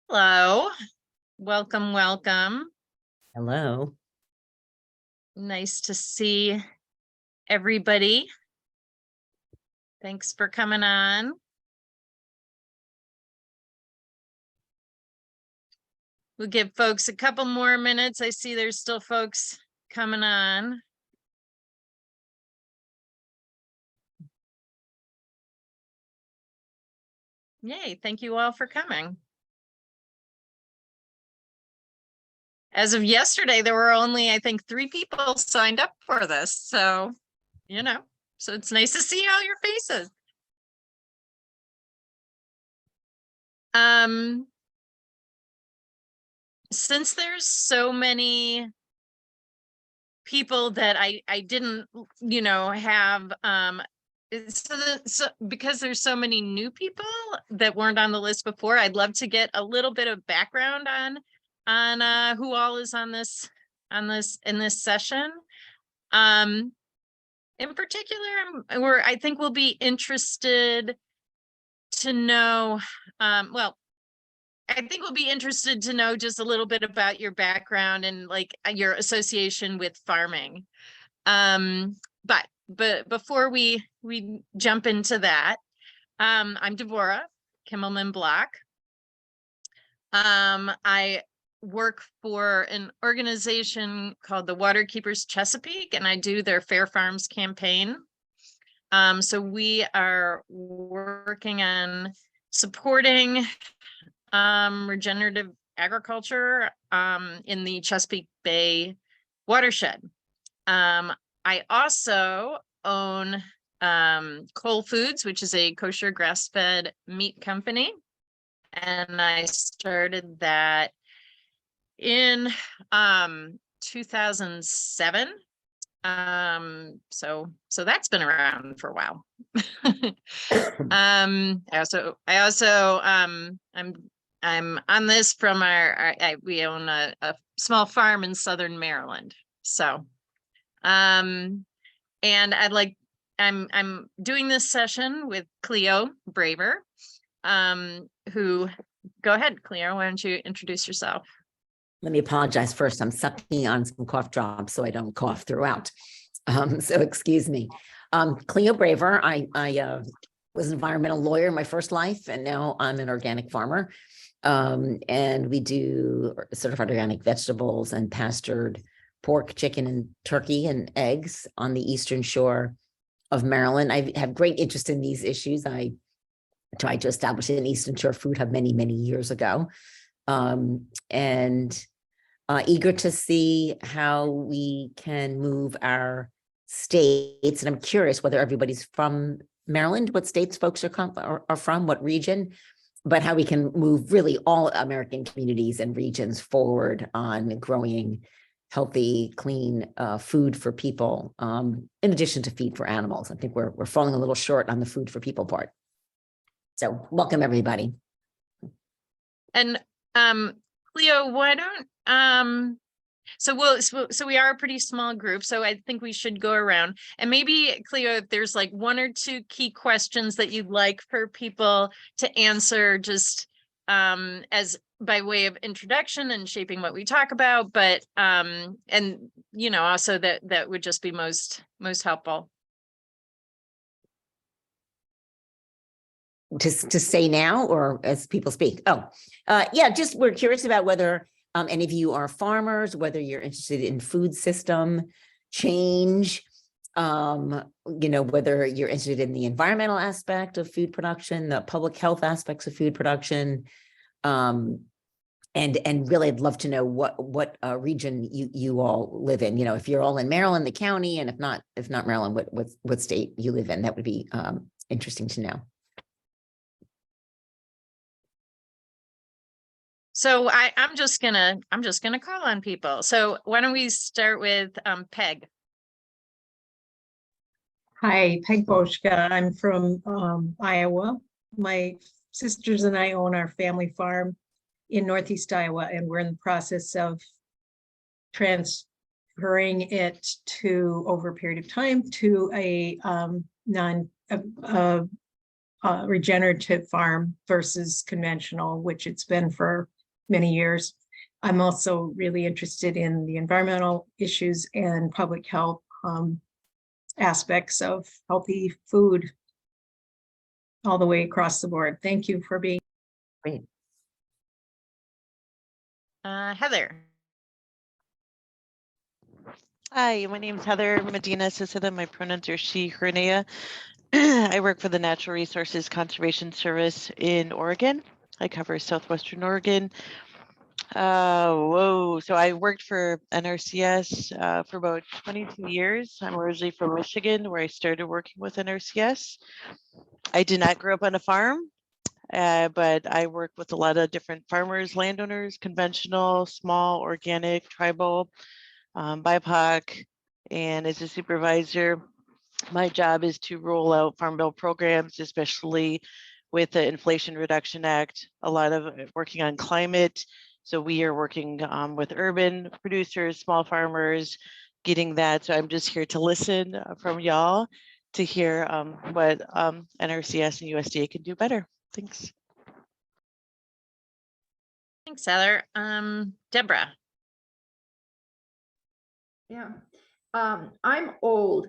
Hello, welcome, welcome. Hello. Nice to see everybody. Thanks for coming on. We'll give folks a couple more minutes. I see there's still folks coming on. Yay, thank you all for coming. As of yesterday, there were only, I think, 3 people signed up for this. So, so it's nice to see all your faces. Since there's so many people that I didn't, have, because there's so many new people that weren't on the list before, I'd love to get a little bit of background on who all is in this session. In particular, I think we'll be interested to know, I think we'll be interested to know just a little bit about your background and like your association with farming. But before we jump into that, I'm Deborah Kimmelman-Block. I work for an organization called the Waterkeepers Chesapeake, and I do their Fair Farms campaign. So we are working on supporting regenerative agriculture in the Chesapeake Bay watershed. I also own Whole Foods, which is a kosher grass-fed meat company, and I started that in 2007. So that's been around for a while. I'm on this from we own a small farm in Southern Maryland. So, and I'm doing this session with Cleo Braver, who, go ahead, Cleo, why don't you introduce yourself? Let me apologize first. I'm sucking on some cough drops so I don't cough throughout. So excuse me. Cleo Braver, I was an environmental lawyer in my first life, and now I'm an organic farmer. And we do certified organic vegetables and pastured pork, chicken, and turkey and eggs on the Eastern Shore of Maryland. I have great interest in these issues. I tried to establish an Eastern Shore food hub many, many years ago. And eager to see how we can move our states. And I'm curious whether everybody's from Maryland, what states folks are from, what region, but how we can move really all American communities and regions forward on growing healthy, clean food for people, in addition to feed for animals. I think we're falling a little short on the food for people part. So welcome, everybody. And Cleo, why don't so we are a pretty small group, so I think we should go around, and maybe Cleo, if there's like 1 or 2 key questions that you'd like for people to answer, just as by way of introduction and shaping what we talk about, but and also that would just be most helpful. To say now or as people speak? Yeah, just we're curious about whether any of you are farmers, whether you're interested in food system change, whether you're interested in the environmental aspect of food production, the public health aspects of food production, and really I'd love to know what region you all live in. If you're all in Maryland, the county, and if not Maryland, what state you live in. That would be interesting to know. So I'm just gonna call on people. So why don't we start with Peg? Hi, Peg Boschka. I'm from Iowa. My sisters and I own our family farm in Northeast Iowa, and we're in the process of transferring it over a period of time to a regenerative farm versus conventional, which it's been for many years. I'm also really interested in the environmental issues and public health aspects of healthy food all the way across the board. Thank you for being. Great. Heather. Hi, my name is Heather Medina Sisida. My pronouns are she, her, Nea. I work for the Natural Resources Conservation Service in Oregon. I cover Southwestern Oregon. So I worked for NRCS for about 22 years. I'm originally from Michigan, where I started working with NRCS. I did not grow up on a farm, but I work with a lot of different farmers, landowners, conventional, small, organic, tribal, BIPOC, and as a supervisor, my job is to roll out Farm Bill programs, especially with the Inflation Reduction Act, a lot of working on climate. So we are working with urban producers, small farmers, getting that. So I'm just here to listen from y'all to hear what NRCS and USDA can do better. Thanks. Thanks, Heather. Deborah. Yeah, I'm old,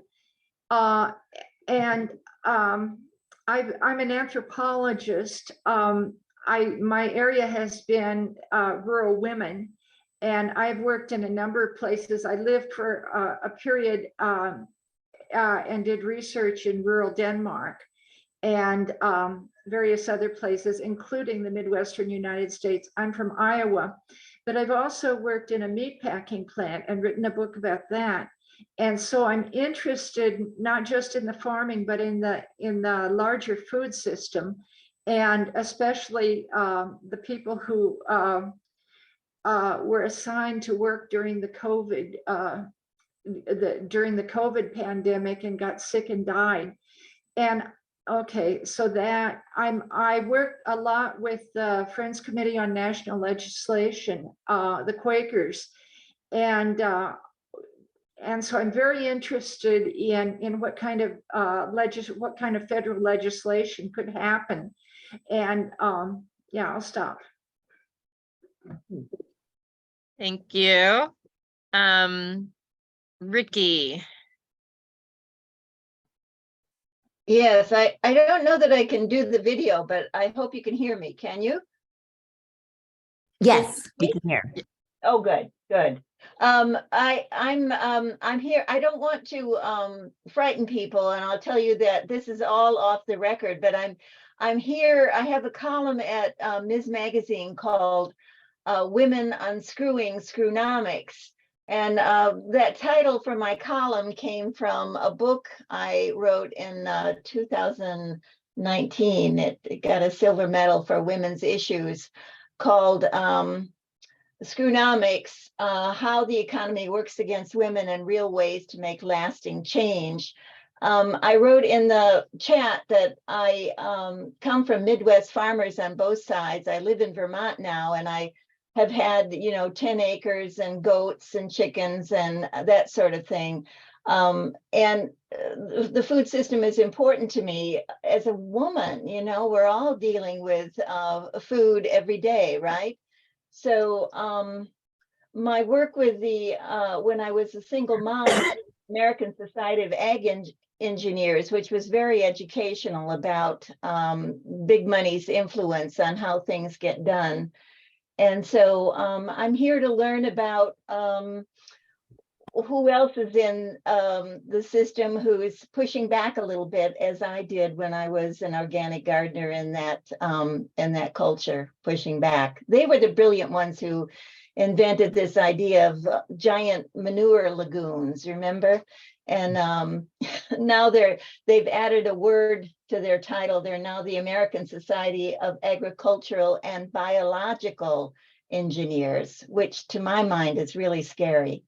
and I'm an anthropologist. My area has been rural women, and I've worked in a number of places. I lived for a period and did research in rural Denmark and various other places, including the Midwestern United States. I'm from Iowa, but I've also worked in a meat packing plant and written a book about that. And so I'm interested not just in the farming, but in the larger food system, and especially the people who were assigned to work during the COVID pandemic and got sick and died. And okay, so that I work a lot with the Friends Committee on National Legislation, the Quakers, and so I'm very interested in what kind of federal legislation could happen. And yeah, I'll stop. Thank you. Ricky. Yes, I don't know that I can do the video, but I hope you can hear me. Can you? Yes, we can hear. Oh, good, good. I'm here. I don't want to frighten people, and I'll tell you that this is all off the record, but I'm here. I have a column at Ms. Magazine called Women Unscrewing Screwnomics. And that title for my column came from a book I wrote in 2019. It got a silver medal for women's issues, called Screwnomics, How the Economy Works Against Women and Real Ways to Make Lasting Change. I wrote in the chat that I come from Midwest farmers on both sides. I live in Vermont now, and I have had, 10 acres and goats and chickens and that sort of thing. And the food system is important to me as a woman. We're all dealing with food every day, right? So my work with when I was a single mom, American Society of Ag Engineers, which was very educational about big money's influence on how things get done. And so I'm here to learn about who else is in the system who is pushing back a little bit, as I did when I was an organic gardener in that culture, pushing back. They were the brilliant ones who invented this idea of giant manure lagoons, remember? And now they've added a word to their title. They're now the American Society of Agricultural and Biological Engineers, which to my mind is really scary.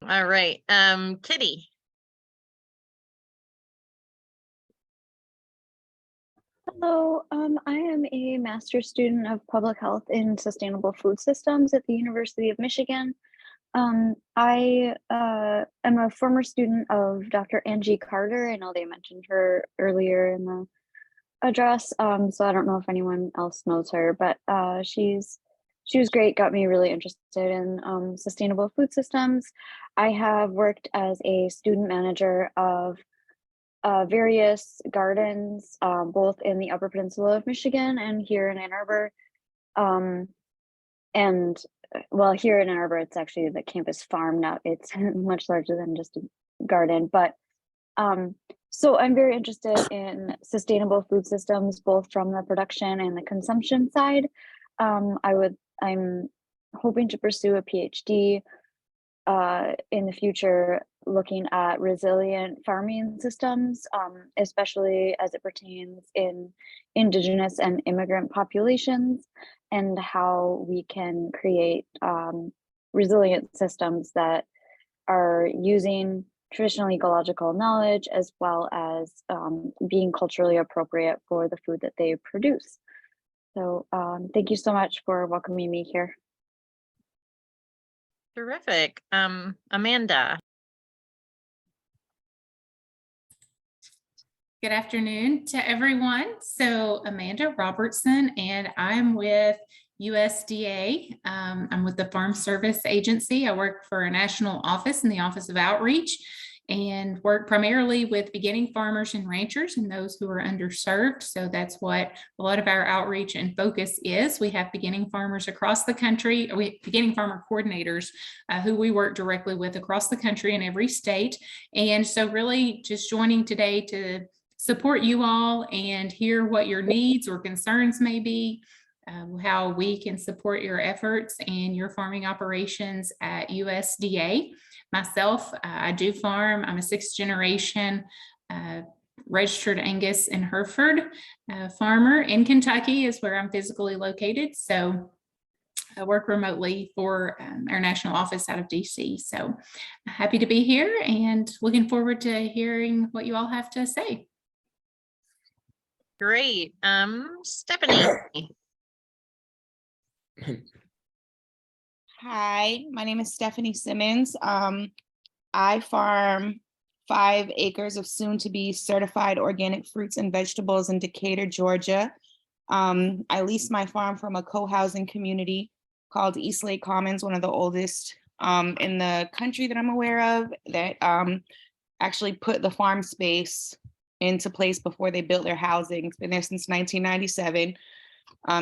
All right. Kitty. Hello, I am a master's student of public health in sustainable food systems at the University of Michigan. I am a former student of Dr. Angie Carter. I know they mentioned her earlier in address. So I don't know if anyone else knows her, but she was great, got me really interested in sustainable food systems. I have worked as a student manager of various gardens, both in the Upper Peninsula of Michigan and here in Ann Arbor. And well, here in Ann Arbor, it's actually the campus farm now. It's much larger than just a garden, but so I'm very interested in sustainable food systems, both from the production and the consumption side. I'm hoping to pursue a PhD in the future, looking at resilient farming systems, especially as it pertains in Indigenous and immigrant populations, and how we can create resilient systems that are using traditional ecological knowledge as well as being culturally appropriate for the food that they produce. So thank you so much for welcoming me here. Terrific. Amanda. Good afternoon to everyone. So Amanda Robertson, and I'm with USDA. I'm with the Farm Service Agency. I work for a national office in the Office of Outreach and work primarily with beginning farmers and ranchers and those who are underserved. So that's what a lot of our outreach and focus is. We have beginning farmers across the country, beginning farmer coordinators who we work directly with across the country in every state. And so really just joining today to support you all and hear what your needs or concerns may be, how we can support your efforts and your farming operations at USDA. Myself, I do farm. I'm a 6th generation registered Angus and Hereford farmer in Kentucky is where I'm physically located. So I work remotely for our national office out of DC. So happy to be here and looking forward to hearing what you all have to say. Great. Stephanie. Hi, my name is Stephanie Simmons. I farm 5 acres of soon to be certified organic fruits and vegetables in Decatur, Georgia. I lease my farm from a co-housing community called East Lake Commons, one of the oldest in the country that I'm aware of, that actually put the farm space into place before they built their housing. It's been there since 1997.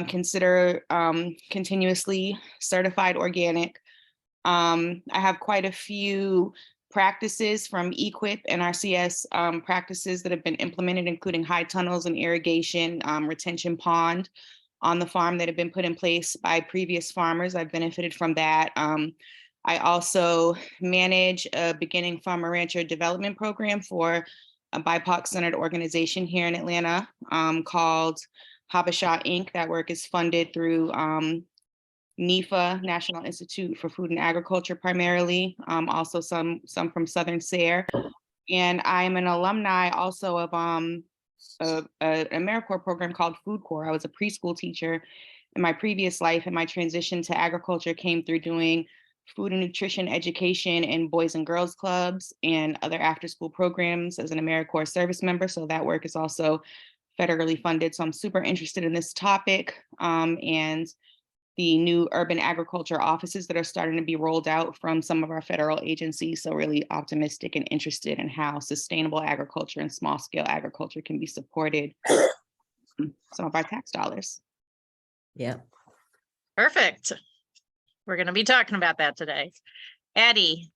Consider continuously certified organic. I have quite a few practices from EQIP and RCS practices that have been implemented, including high tunnels and irrigation, retention pond on the farm that have been put in place by previous farmers. I've benefited from that. I also manage a beginning farmer rancher development program for a BIPOC-centered organization here in Atlanta called Habesha Inc. That work is funded through NIFA, National Institute for Food and Agriculture primarily, also some from Southern SARE. And I'm an alumni also of an AmeriCorps program called Food Corps. I was a preschool teacher in my previous life, and my transition to agriculture came through doing food and nutrition education in boys and girls clubs and other after school programs as an AmeriCorps service member. So that work is also federally funded. So I'm super interested in this topic and the new urban agriculture offices that are starting to be rolled out from some of our federal agencies. So really optimistic and interested in how sustainable agriculture and small scale agriculture can be supported some of our tax dollars. Yeah. Perfect. We're going to be talking about that today. Addie.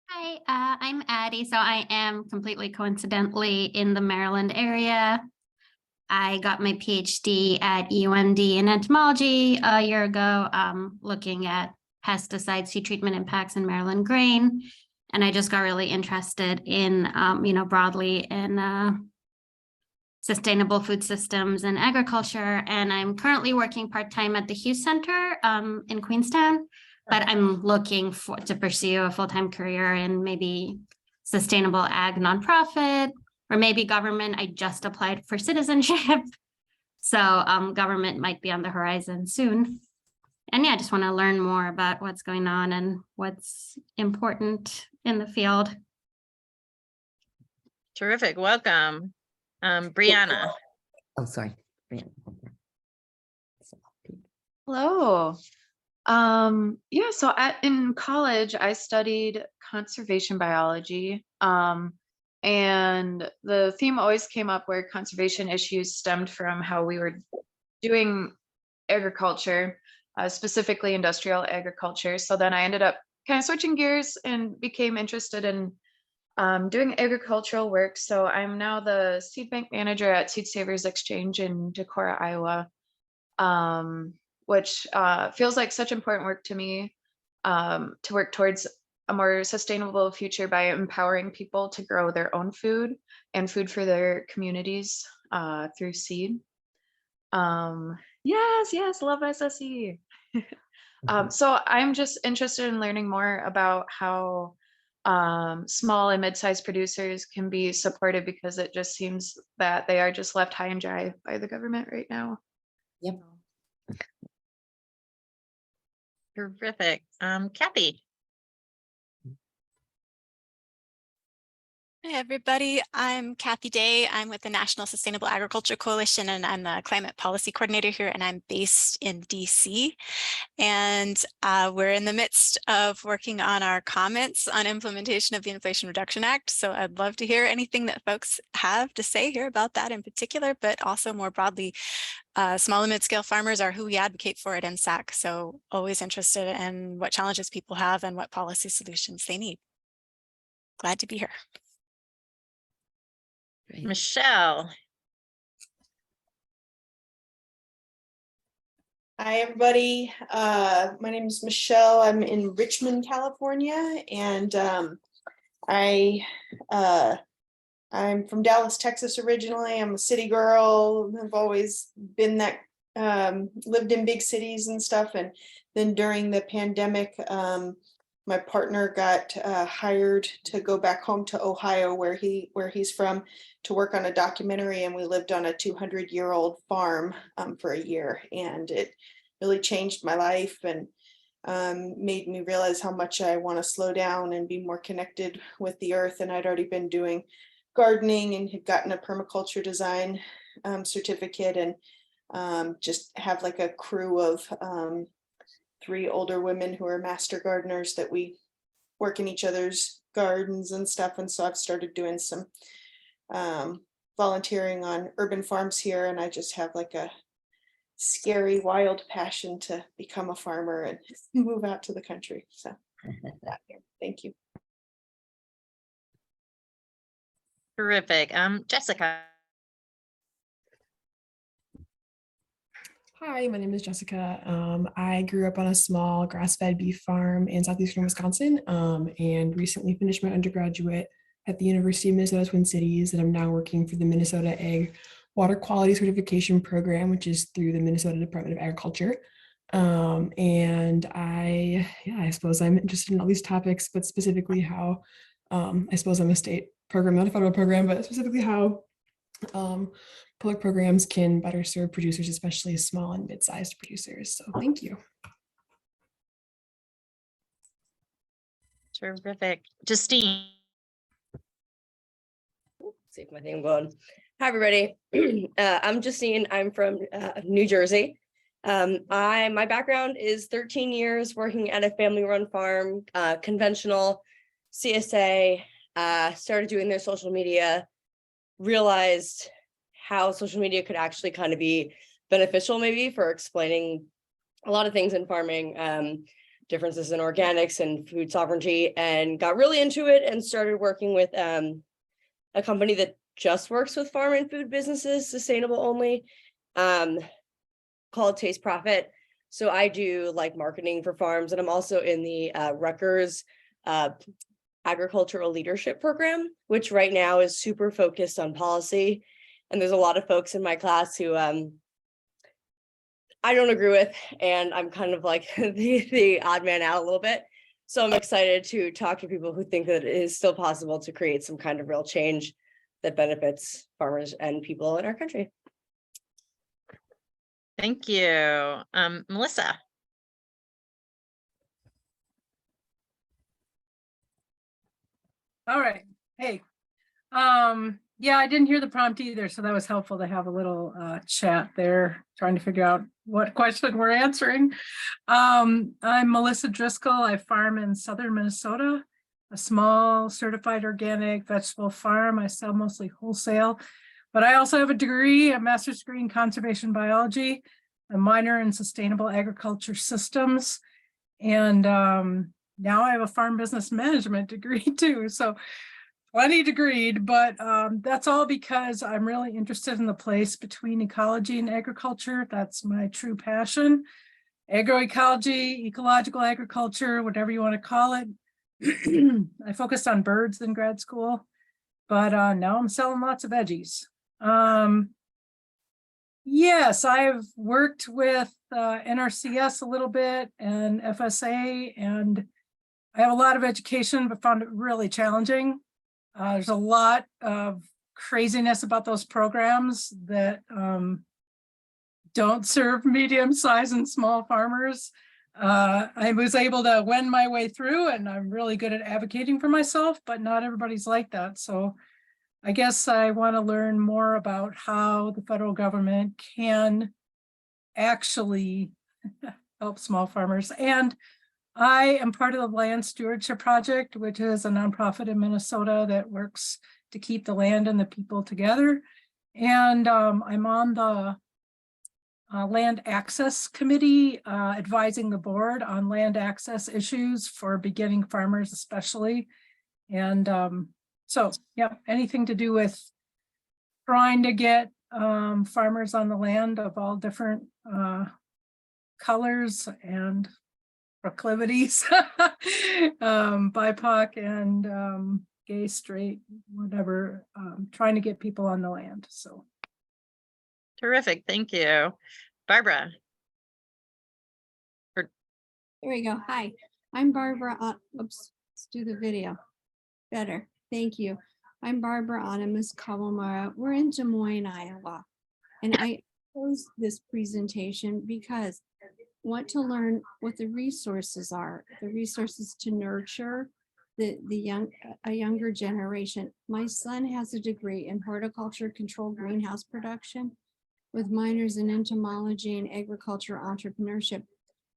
Hi, I'm Addie. So I am completely coincidentally in the Maryland area. I got my PhD at UMD in entomology a year ago, looking at pesticide seed treatment impacts in Maryland grain. And I just got really interested in, broadly in sustainable food systems and agriculture. And I'm currently working part-time at the Hughes Center in Queenstown, but I'm looking to pursue a full-time career in maybe sustainable ag nonprofit or maybe government. I just applied for citizenship. So government might be on the horizon soon. And yeah, I just want to learn more about what's going on and what's important in the field. Terrific. Welcome. Brianna. Oh, sorry. Hello. Yeah, so in college, I studied conservation biology. And the theme always came up where conservation issues stemmed from how we were doing agriculture, specifically industrial agriculture. So then I ended up kind of switching gears and became interested in doing agricultural work. So I'm now the seed bank manager at Seed Savers Exchange in Decorah, Iowa. Which feels like such important work to me, to work towards a more sustainable future by empowering people to grow their own food and food for their communities through seed. Yes, love SSE. So I'm just interested in learning more about how small and mid-sized producers can be supported, because it just seems that they are just left high and dry by the government right now. Yep. Terrific. Kathy. Hi, everybody. I'm Kathy Day. I'm with the National Sustainable Agriculture Coalition, and I'm the climate policy coordinator here, and I'm based in DC. And we're in the midst of working on our comments on implementation of the Inflation Reduction Act. So I'd love to hear anything that folks have to say here about that in particular, but also more broadly, small and mid-scale farmers are who we advocate for at NSAC. So always interested in what challenges people have and what policy solutions they need. Glad to be here. Great. Michelle. Hi, everybody. My name is Michelle. I'm in Richmond, California, and I'm from Dallas, Texas originally. I'm a city girl. I've always been that, lived in big cities and stuff. And then during the pandemic, my partner got hired to go back home to Ohio, where he's from, to work on a documentary, and we lived on a 200-year-old farm for a year, and it really changed my life and made me realize how much I want to slow down and be more connected with the earth. And I'd already been doing gardening and had gotten a permaculture design certificate, and just have like a crew of 3 older women who are master gardeners that we work in each other's gardens and stuff. And so I've started doing some volunteering on urban farms here, and I just have like a scary, wild passion to become a farmer and move out to the country. So thank you. Terrific. Jessica. Hi, my name is Jessica. I grew up on a small grass-fed beef farm in southeastern Wisconsin, and recently finished my undergraduate at the University of Minnesota Twin Cities, and I'm now working for the Minnesota Ag Water Quality Certification Program, which is through the Minnesota Department of Agriculture. And I suppose I'm interested in all these topics, but specifically how, I suppose I'm a state program, not a federal program, but specifically how public programs can better serve producers, especially small and mid-sized producers. So thank you. Terrific. Justine. See if my thing going. Hi, everybody. I'm Justine. I'm from New Jersey. My background is 13 years working at a family-run farm, conventional CSA. Started doing their social media, realized how social media could actually kind of be beneficial, maybe for explaining a lot of things in farming, differences in organics and food sovereignty, and got really into it and started working with a company that just works with farm and food businesses, sustainable only, called Taste Profit. So I do like marketing for farms, and I'm also in the Rutgers agricultural leadership program, which right now is super focused on policy. And there's a lot of folks in my class who I don't agree with, and I'm kind of like the odd man out a little bit. So I'm excited to talk to people who think that it is still possible to create some kind of real change that benefits farmers and people in our country. Thank you. Melissa. All right. Hey, Yeah, I didn't hear the prompt either, so that was helpful to have a little chat there, trying to figure out what question we're answering. I'm Melissa Driscoll. I farm in southern Minnesota, a small certified organic vegetable farm. I sell mostly wholesale, but I also have a degree, a master's degree in conservation biology, a minor in sustainable agriculture systems, and now I have a farm business management degree too. So plenty degreed, but that's all because I'm really interested in the place between ecology and agriculture. That's my true passion. Agroecology, ecological agriculture, whatever you want to call it. I focused on birds in grad school, but now I'm selling lots of veggies. Yes, I've worked with NRCS a little bit and FSA, and I have a lot of education, but found it really challenging. There's a lot of craziness about those programs that don't serve medium-sized and small farmers. I was able to wend my way through, and I'm really good at advocating for myself, but not everybody's like that. So I guess I want to learn more about how the federal government can actually help small farmers. And I am part of the Land Stewardship Project, which is a nonprofit in Minnesota that works to keep the land and the people together. And I'm on the Land Access Committee, advising the board on land access issues for beginning farmers especially. And so, yeah, anything to do with trying to get farmers on the land of all different colors and proclivities, BIPOC and gay, straight, whatever, trying to get people on the land. So Terrific, thank you. Barbara. There we go. Hi, I'm Barbara. Oops, let's do the video. Better, thank you. I'm Barbara Onimus Kawamura. We're in Des Moines, Iowa. And I chose this presentation because I want to learn what the resources are, the resources to nurture a younger generation. My son has a degree in horticulture controlled greenhouse production with minors in entomology and agriculture entrepreneurship.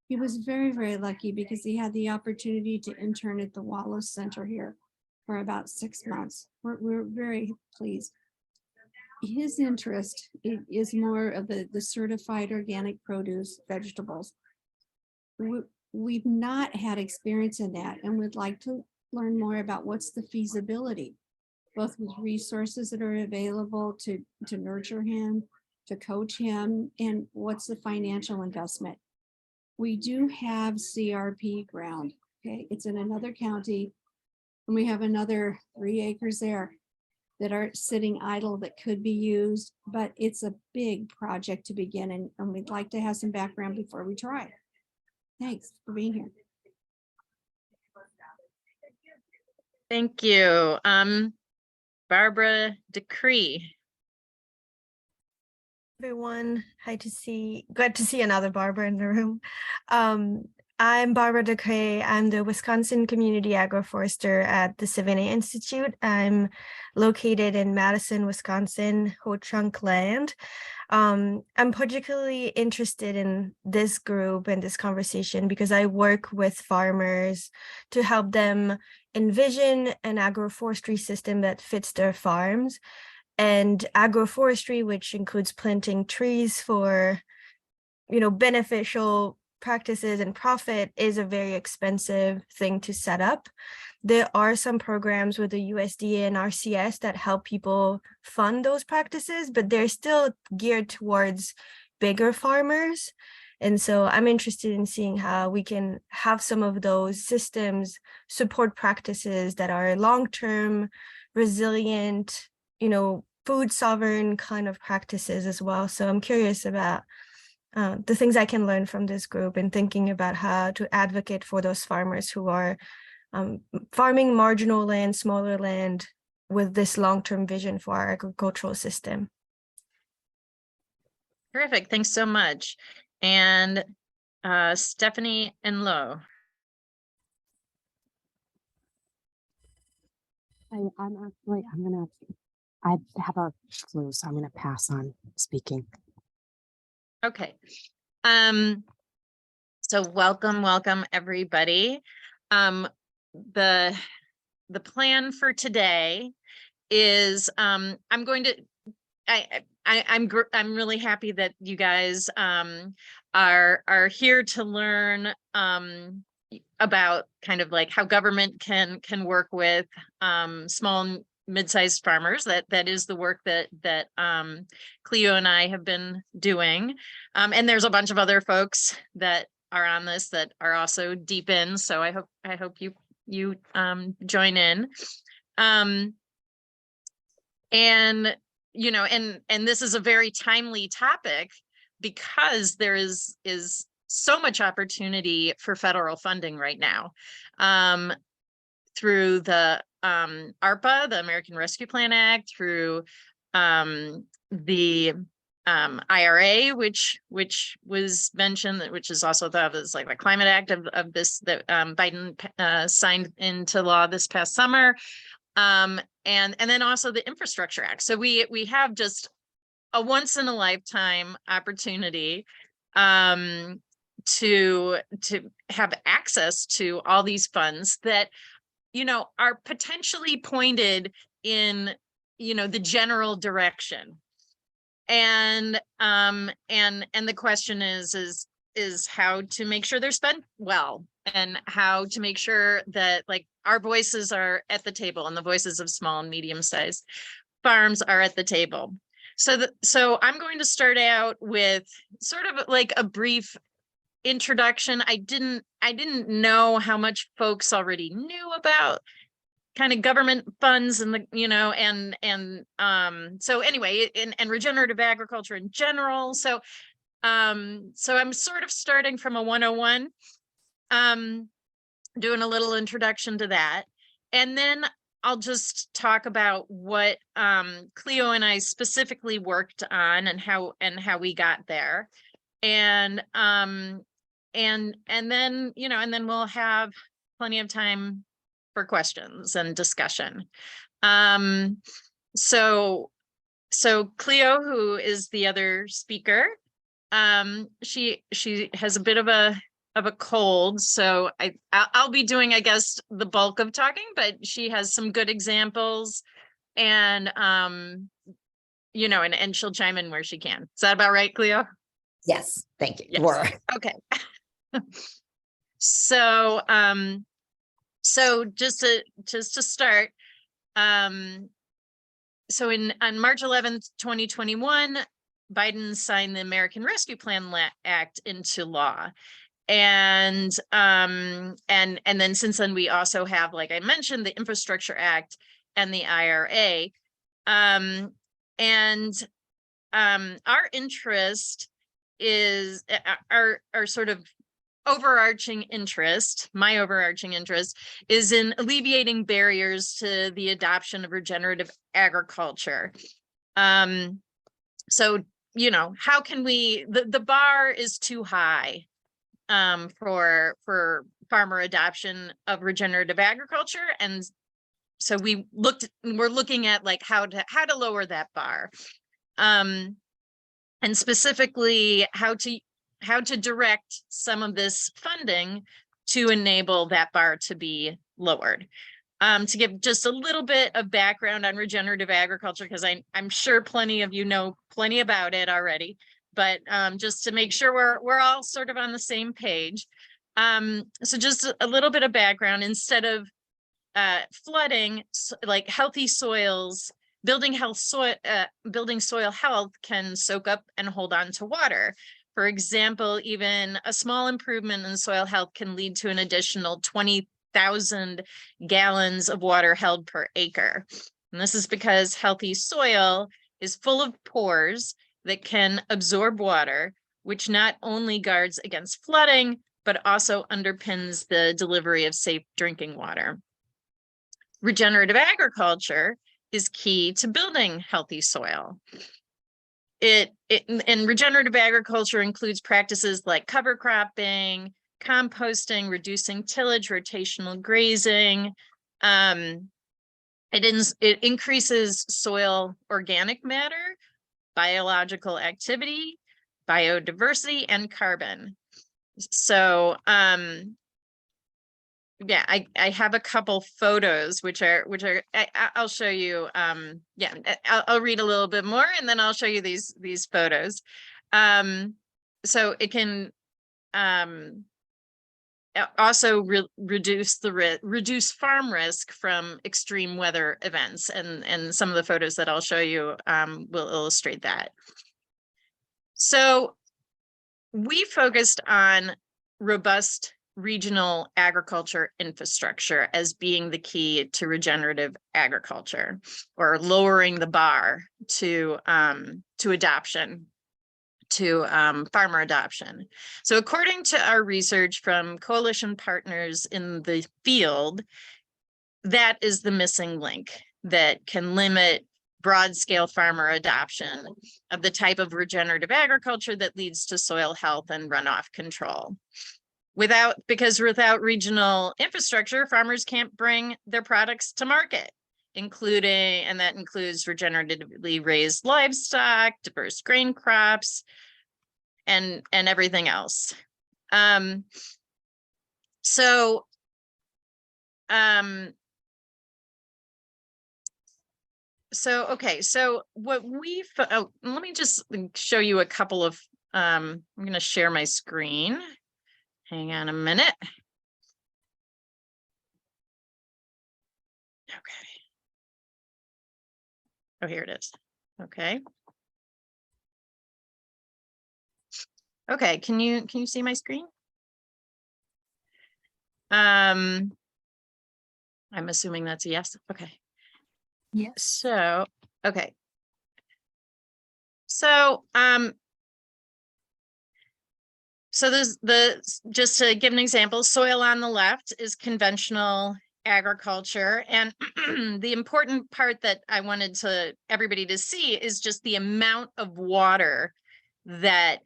He was very, very lucky because he had the opportunity to intern at the Wallace Center here for about 6 months. We're very pleased. His interest is more of the certified organic produce, vegetables. We've not had experience in that and would like to learn more about what's the feasibility, both with resources that are available to nurture him, to coach him, and what's the financial investment. We do have CRP ground, okay? It's in another county, and we have another 3 acres there that are sitting idle that could be used, but it's a big project to begin, and we'd like to have some background before we try. Thanks for being here. Thank you. Barbara Decree. Everyone, glad to see another Barbara in the room. I'm Barbara Decree. I'm the Wisconsin Community Agroforester at the Savannah Institute. I'm located in Madison, Wisconsin, Ho-Chunk land. I'm particularly interested in this group and this conversation because I work with farmers to help them envision an agroforestry system that fits their farms. And agroforestry, which includes planting trees for, beneficial practices and profit, is a very expensive thing to set up. There are some programs with the USDA and RCS that help people fund those practices, but they're still geared towards bigger farmers. And so I'm interested in seeing how we can have some of those systems support practices that are long-term, resilient, food sovereign kind of practices as well. So I'm curious about the things I can learn from this group and thinking about how to advocate for those farmers who are farming marginal land, smaller land with this long-term vision for our agricultural system. Terrific, thanks so much. And Stephanie Enloe. I have a flu, so I'm gonna pass on speaking. Okay. So welcome everybody. The plan for today is I'm really happy that you guys are here to learn about kind of like how government can work with small and mid-sized farmers. That is the work that Cleo and I have been doing, and there's a bunch of other folks that are on this that are also deep in. So I hope you join in, and you know, and this is a very timely topic because there is so much opportunity for federal funding right now, through the ARPA, the American Rescue Plan Act, through the IRA, which was mentioned, which is also thought of as like the Climate Act of this that Biden signed into law this past summer, and then also the Infrastructure Act. So we have just a once in a lifetime opportunity to have access to all these funds that, you know, are potentially pointed in, you know, the general direction. And the question is how to make sure they're spent well, and how to make sure that like our voices are at the table and the voices of small and medium-sized farms are at the table. So I'm going to start out with sort of like a brief introduction. I didn't know how much folks already knew about kind of government funds and the, you know, so anyway, and regenerative agriculture in general. So I'm sort of starting from a 101, doing a little introduction to that. And then I'll just talk about what Cleo and I specifically worked on and how we got there. And then, you know, and then we'll have plenty of time for questions and discussion. So Cleo, who is the other speaker, she has a bit of a cold, so I'll be doing, I guess, the bulk of talking, but she has some good examples, and you know, and she'll chime in where she can. Is that about right, Cleo? Yes, thank you. Yes. Okay. So just to start, so on March 11th, 2021, Biden signed the American Rescue Plan Act into law. And then since then, we also have, like I mentioned, the Infrastructure Act and the IRA. Our interest is our sort of overarching interest, my overarching interest, is in alleviating barriers to the adoption of regenerative agriculture. So, you know, how can we, the bar is too high for farmer adoption of regenerative agriculture, and so we're looking at like how to lower that bar, and specifically how to direct some of this funding to enable that bar to be lowered. To give just a little bit of background on regenerative agriculture, because I'm sure plenty of you know plenty about it already, but just to make sure we're all sort of on the same page. So just a little bit of background. Instead of flooding, like healthy soils, building soil health can soak up and hold on to water. For example, even a small improvement in soil health can lead to an additional 20,000 gallons of water held per acre. And this is because healthy soil is full of pores that can absorb water, which not only guards against flooding, but also underpins the delivery of safe drinking water. Regenerative agriculture is key to building healthy soil. And regenerative agriculture includes practices like cover cropping, composting, reducing tillage, rotational grazing, and It increases soil organic matter, biological activity, biodiversity, and carbon. So yeah, I have a couple photos which are I'll show you. Yeah, I'll read a little bit more and then I'll show you these photos. So it can also reduce farm risk from extreme weather events, and some of the photos that I'll show you will illustrate that. So we focused on robust regional agriculture infrastructure as being the key to regenerative agriculture, or lowering the bar to adoption, to farmer adoption. So according to our research from coalition partners in the field, that is the missing link that can limit broad-scale farmer adoption of the type of regenerative agriculture that leads to soil health and runoff control. Because without regional infrastructure, farmers can't bring their products to market, and that includes regeneratively raised livestock, diverse grain crops, and everything else. So what let me just show you a couple of, I'm going to share my screen. Hang on a minute. Okay. Oh, here it is. Okay. Okay, can you see my screen? I'm assuming that's a yes. Okay. Yes. So, okay. So, so just to give an example, soil on the left is conventional agriculture. And the important part that I wanted everybody to see is just the amount of water that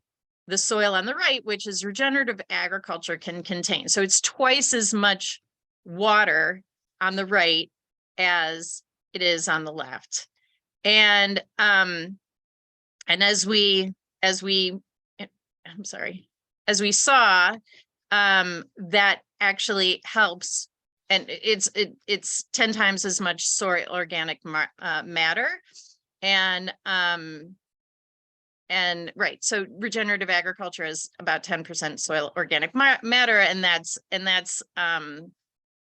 the soil on the right, which is regenerative agriculture, can contain. So it's twice as much water on the right as it is on the left. And as we saw, that actually helps, and it's 10 times as much soil organic matter, and right, so regenerative agriculture is about 10% soil organic matter, and that's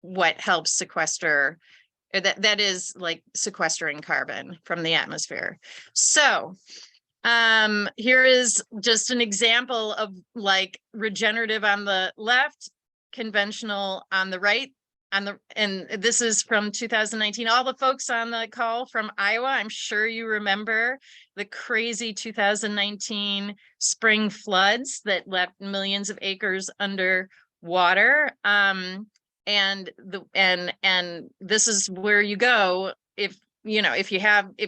what helps sequester, that is like sequestering carbon from the atmosphere. So here is just an example of like regenerative on the left, conventional on the right. And this is from 2019. All the folks on the call from Iowa, I'm sure you remember the crazy 2019 spring floods that left millions of acres under water. And this is where you go if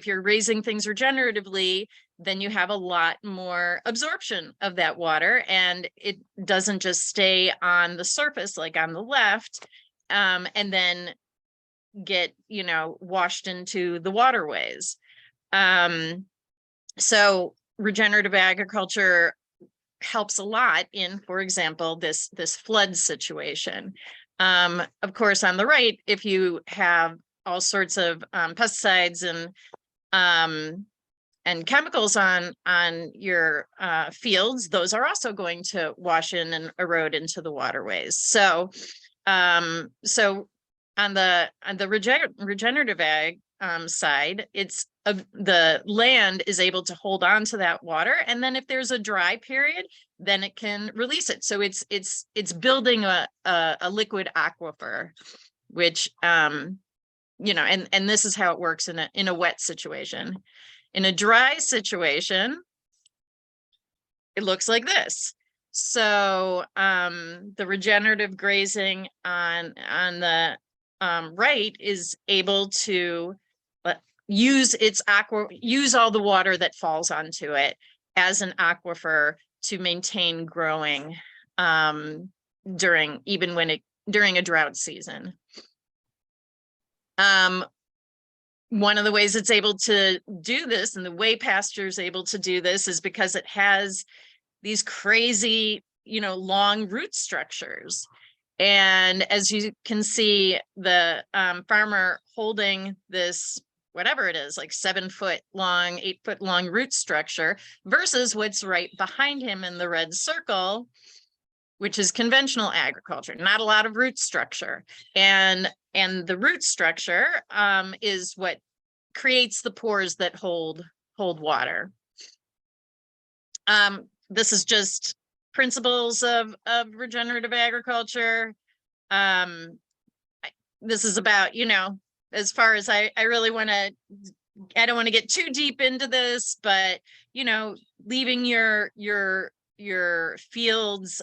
you're raising things regeneratively, then you have a lot more absorption of that water, and it doesn't just stay on the surface like on the left, and then get washed into the waterways. So regenerative agriculture helps a lot in, for example, this flood situation. Of course, on the right, if you have all sorts of pesticides and chemicals on your fields, those are also going to wash in and erode into the waterways. So so on the regenerative ag side, it's the land is able to hold on to that water, and then if there's a dry period, then it can release it. So it's building a liquid aquifer, which and this is how it works in a wet situation. In a dry situation, it looks like this. So the regenerative grazing on the right is able to use all the water that falls onto it as an aquifer to maintain growing during a drought season. one of the ways it's able to do this, and the way pasture is able to do this, is because it has these crazy, long root structures. And as you can see, the farmer holding this, whatever it is, like 7 foot long, 8 foot long root structure versus what's right behind him in the red circle, which is conventional agriculture, not a lot of root structure. And the root structure is what creates the pores that hold water. This is just principles of regenerative agriculture. This is about, as far as I really want to, I don't want to get too deep into this, but, leaving your fields,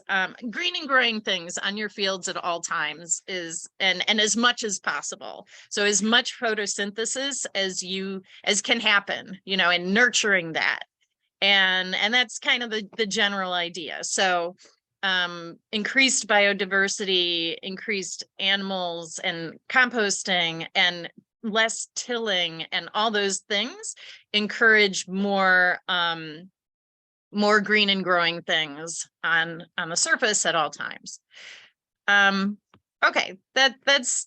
green and growing things on your fields at all times is, and as much as possible. So as much photosynthesis as can happen, and nurturing that. And that's kind of the general idea. So increased biodiversity, increased animals and composting and less tilling and all those things encourage more green and growing things on the surface at all times. Okay, that's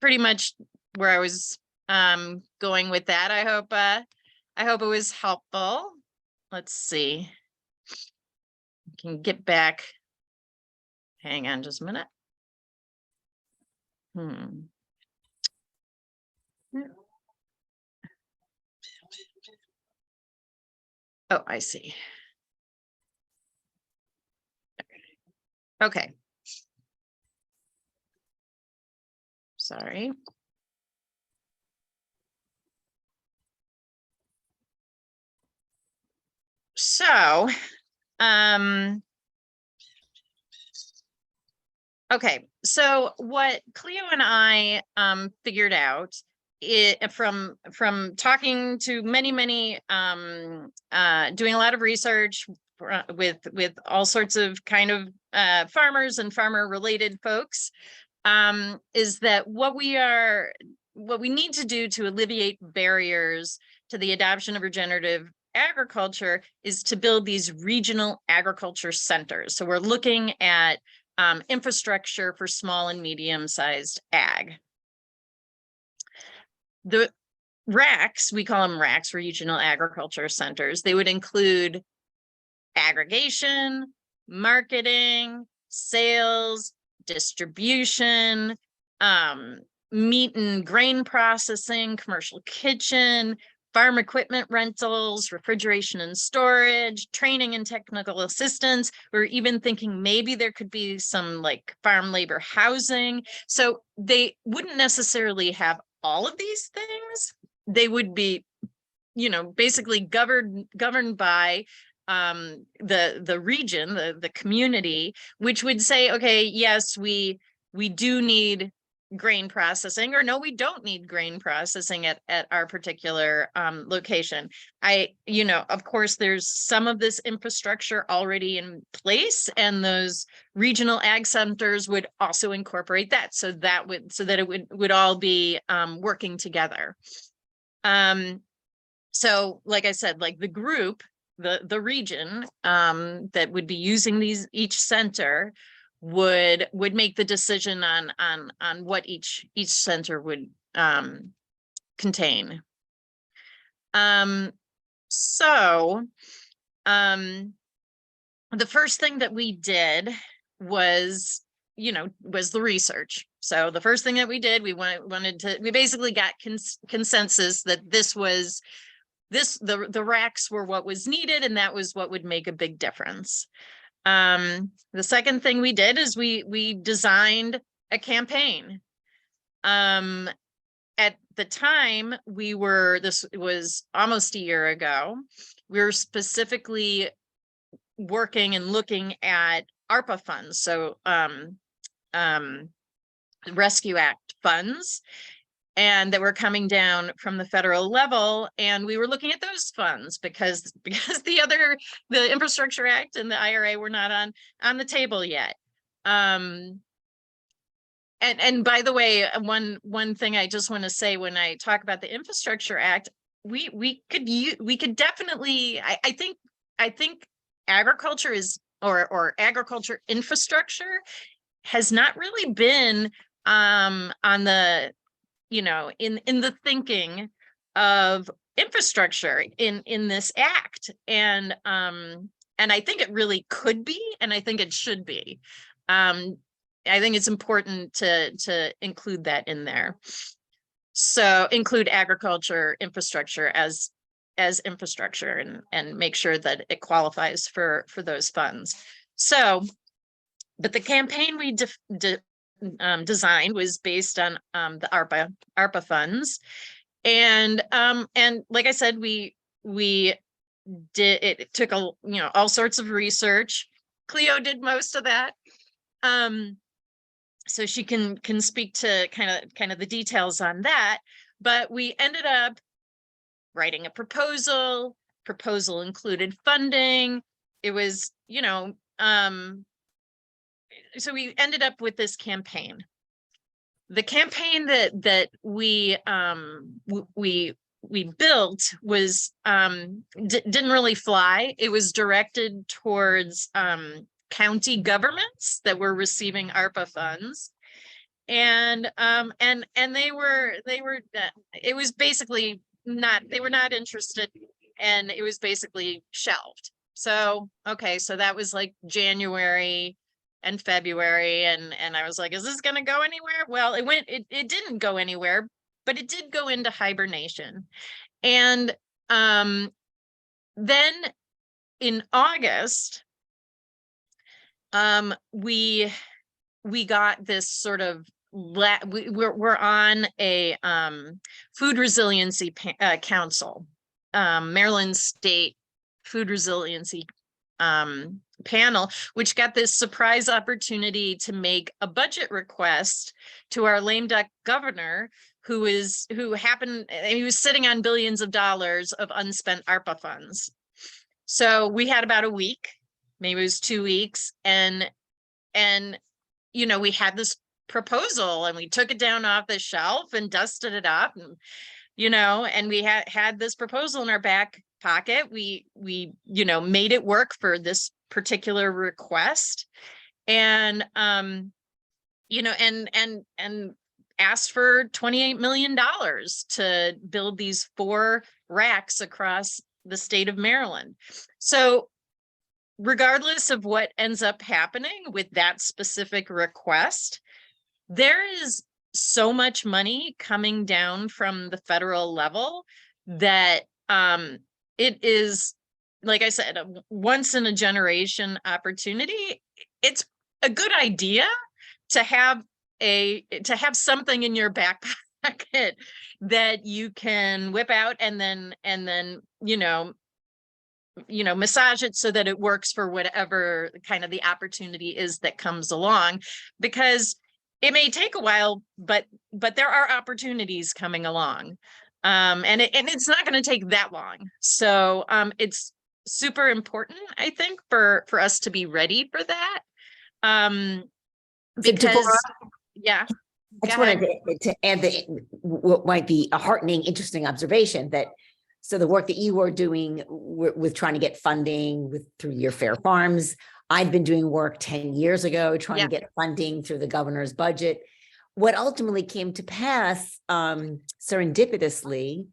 pretty much where I was going with that. I hope it was helpful. Let's see. I can get back. Hang on just a minute. Oh, I see. Okay. Sorry. So, okay, so what Cleo and I figured out from talking to many doing a lot of research with all sorts of kind of farmers and farmer related folks, is that what we need to do to alleviate barriers to the adoption of regenerative agriculture is to build these regional agriculture centers. So we're looking at infrastructure for small and medium-sized ag. The RACs, we call them RACs, regional agriculture centers. They would include aggregation, marketing, sales, distribution, meat and grain processing, commercial kitchen, farm equipment rentals, refrigeration and storage, training and technical assistance. We're even thinking maybe there could be some like farm labor housing. So they wouldn't necessarily have all of these things. They would be, basically governed by the region, the community, which would say, okay, yes, we do need grain processing, or no, we don't need grain processing at our particular location. Of course, there's some of this infrastructure already in place, and those regional ag centers would also incorporate that, so that it would all be working together. So like I said, like the group, the region that would be using each center would make the decision on what each center would contain. So the first thing that we did was the research. So the first thing that we did, we basically got consensus that the RACs were what was needed, and that was what would make a big difference. The second thing we did is we designed a campaign. At the time this was almost a year ago, we were specifically working and looking at ARPA funds. So, Rescue Act funds, and that were coming down from the federal level, and we were looking at those funds because the Infrastructure Act and the IRA were not on the table yet. and by the way, one thing I just want to say when I talk about the Infrastructure Act, we could definitely, I think agriculture is, or agriculture infrastructure has not really been on the, you know, in the thinking of infrastructure in this act. And I think it really could be, and I think it should be. I think it's important to include that in there. So include agriculture infrastructure as infrastructure, and make sure that it qualifies for those funds. So, but the campaign we designed was based on the ARPA funds, and like I said, we did it took all sorts of research. Cleo did most of that. So she can speak to kind of the details on that, but we ended up writing a proposal. Proposal included funding. It was, so we ended up with this campaign. The campaign that we built was didn't really fly. It was directed towards county governments that were receiving ARPA funds, and they were it was basically not, they were not interested, and it was basically shelved. So okay, so that was like January and February, and I was like, is this going to go anywhere? Well, it didn't go anywhere, but it did go into hibernation. And then in August, we got this sort of we're on a food resiliency council, Maryland State Food Resiliency panel, which got this surprise opportunity to make a budget request to our lame duck governor, who was sitting on billions of dollars of unspent ARPA funds. So we had about a week, maybe it was 2 weeks, and we had this proposal, and we took it down off the shelf and dusted it up, and and we had this proposal in our back pocket. We made it work for this particular request, and and asked for $28 million to build these 4 racks across the state of Maryland. So regardless of what ends up happening with that specific request, there is so much money coming down from the federal level that it is, like I said, a once in a generation opportunity. It's a good idea to have something in your back pocket that you can whip out and then massage it so that it works for whatever kind of the opportunity is that comes along, because it may take a while, but there are opportunities coming along, and it's not going to take that long. So it's super important, I think, for us to be ready for that, because yeah. I just wanted to add what might be a heartening, interesting observation, that so the work that you were doing with trying to get funding through your Fair Farms, I'd been doing work 10 years ago trying to get funding through the governor's budget. What ultimately came to pass, serendipitously,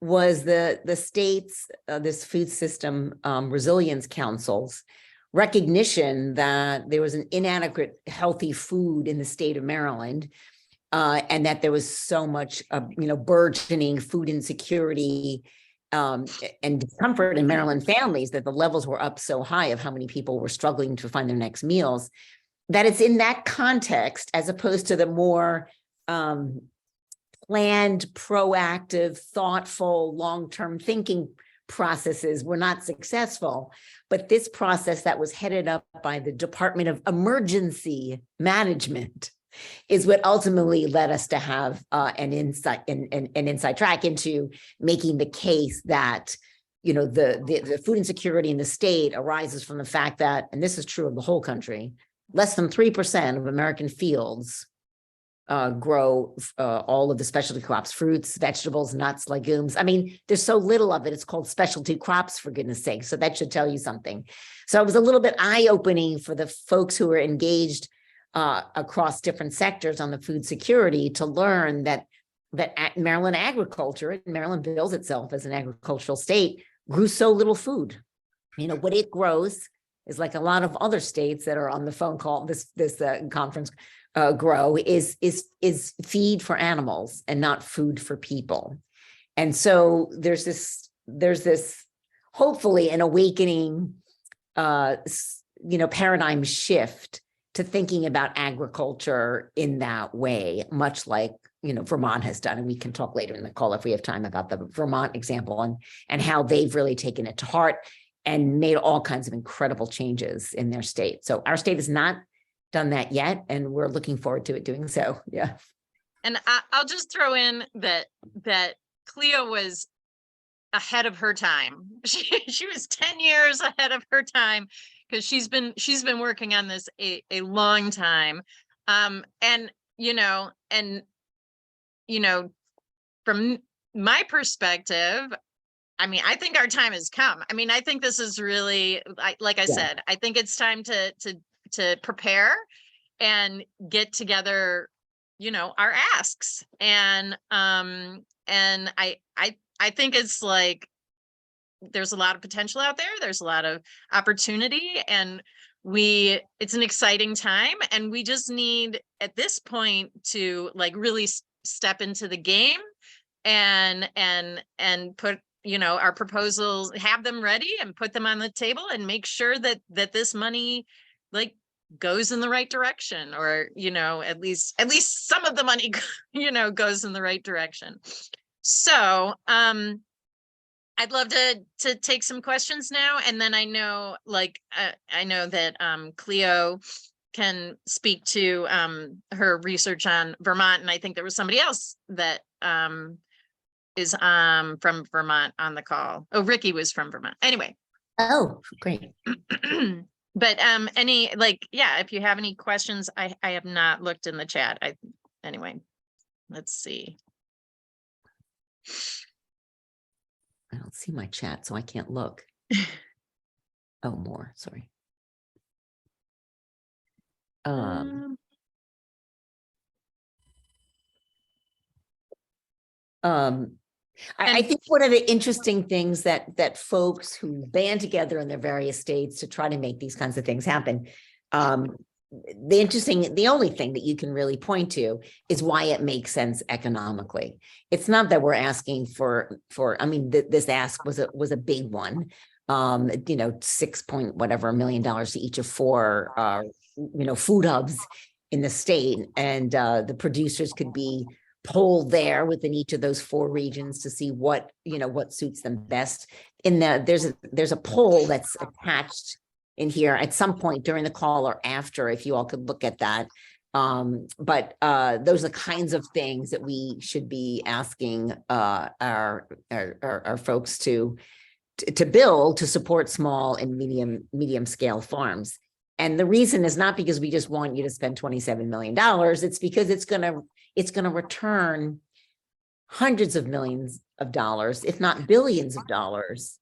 was the state's this food system resilience council's recognition that there was an inadequate healthy food in the state of Maryland, and that there was so much burgeoning food insecurity and discomfort in Maryland families, that the levels were up so high of how many people were struggling to find their next meals, that it's in that context, as opposed to the more planned, proactive, thoughtful, long-term thinking processes were not successful. But this process that was headed up by the Department of Emergency Management is what ultimately led us to have an inside track into making the case that the food insecurity in the state arises from the fact that, and this is true of the whole country, less than 3% of American fields grow all of the specialty crops, fruits, vegetables, nuts, legumes. I mean, there's so little of it. It's called specialty crops, for goodness sake. So that should tell you something. So it was a little bit eye-opening for the folks who are engaged across different sectors on the food security to learn that Maryland agriculture, and Maryland bills itself as an agricultural state, grew so little food. You know, what it grows is like a lot of other states that are on the phone call, this conference grow is feed for animals and not food for people. And so there's this hopefully an awakening, paradigm shift to thinking about agriculture in that way, much like, Vermont has done. And we can talk later in the call if we have time about the Vermont example and how they've really taken it to heart and made all kinds of incredible changes in their state. So our state has not done that yet, and we're looking forward to it doing so. Yeah. And I'll just throw in that Cleo was ahead of her time. She was 10 years ahead of her time because she's been working on this a long time. From my perspective, I mean, I think our time has come. I mean, I think this is really, like I said, I think it's time to prepare and get together, our asks. And I think it's like, there's a lot of potential out there. There's a lot of opportunity, and it's an exciting time. And we just need at this point to like really step into the game and put, our proposals, have them ready and put them on the table and make sure that this money like goes in the right direction, or, at least some of the money, goes in the right direction. So, I'd love to take some questions now. And then I know that Cleo can speak to her research on Vermont. And I think there was somebody else that is from Vermont on the call. Oh, Ricky was from Vermont. Anyway. Oh, great. But if you have any questions, I have not looked in the chat. Anyway, let's see. I don't see my chat, so I can't look. Oh, more, sorry. I think one of the interesting things that folks who band together in their various states to try to make these kinds of things happen, the only thing that you can really point to is why it makes sense economically. It's not that we're asking for I mean, this ask was a big one, $6 million to each of 4, food hubs in the state. And the producers could be polled there within each of those 4 regions to see what suits them best. There's a poll that's attached in here at some point during the call or after, if you all could look at that. But those are the kinds of things that we should be asking our folks to build to support small and medium scale farms. And the reason is not because we just want you to spend $27 million. It's because it's going to return hundreds of millions of dollars, if not billions of dollars,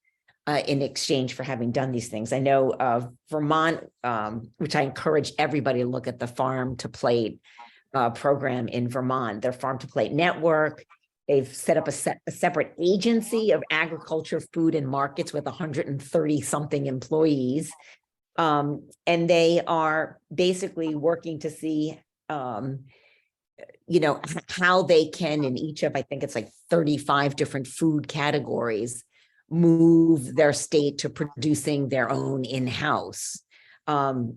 in exchange for having done these things. I know Vermont, which I encourage everybody to look at the Farm to Plate program in Vermont, their Farm to Plate network. They've set up a separate agency of agriculture, food, and markets with 130 something employees. And they are basically working to see, how they can, in each of, I think it's like 35 different food categories, move their state to producing their own in-house. And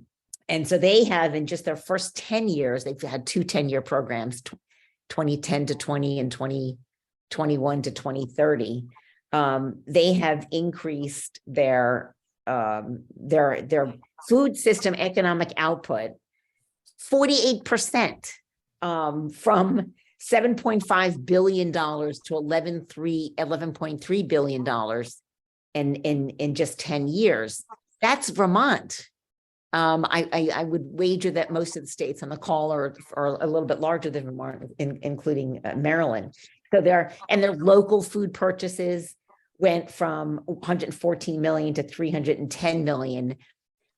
so they have, in just their first 10 years, they've had 2 10-year programs, 2010 to 20 and 2021 to 2030. They have increased their food system economic output 48%, from $7.5 billion to $11.3 billion in just 10 years. That's Vermont. I would wager that most of the states on the call are a little bit larger than Vermont, including Maryland. So their local food purchases went from 114 million to 310 million,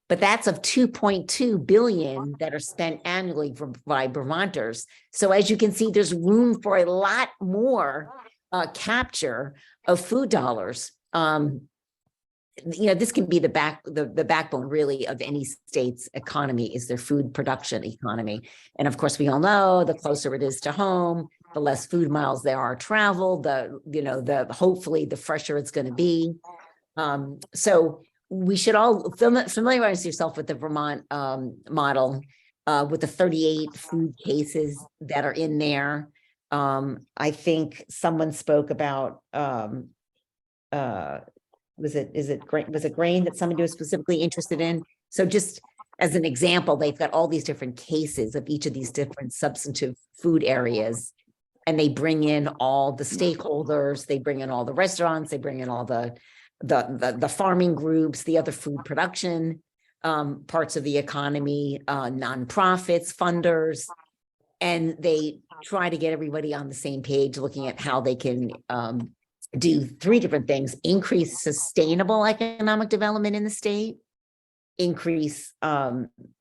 but that's of 2.2 billion that are spent annually by Vermonters. So as you can see, there's room for a lot more capture of food dollars. This can be the backbone really of any state's economy, is their food production economy. And of course, we all know the closer it is to home, the less food miles there are traveled, hopefully the fresher it's going to be. So we should all familiarize yourself with the Vermont model, with the 38 food cases that are in there. I think someone spoke about was it grain that somebody was specifically interested in? So just as an example, they've got all these different cases of each of these different substantive food areas, and they bring in all the stakeholders, they bring in all the restaurants, they bring in all the farming groups, the other food production parts of the economy, nonprofits, funders, and they try to get everybody on the same page, looking at how they can do three different things: increase sustainable economic development in the state, increase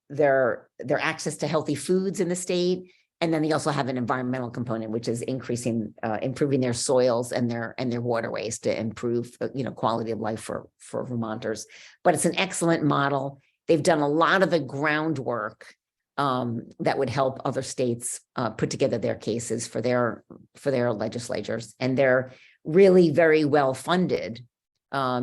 their access to healthy foods in the state, and then they also have an environmental component, which is improving their soils and their waterways to improve quality of life for Vermonters. But it's an excellent model. They've done a lot of the groundwork that would help other states put together their cases for their legislatures, and they're really very well funded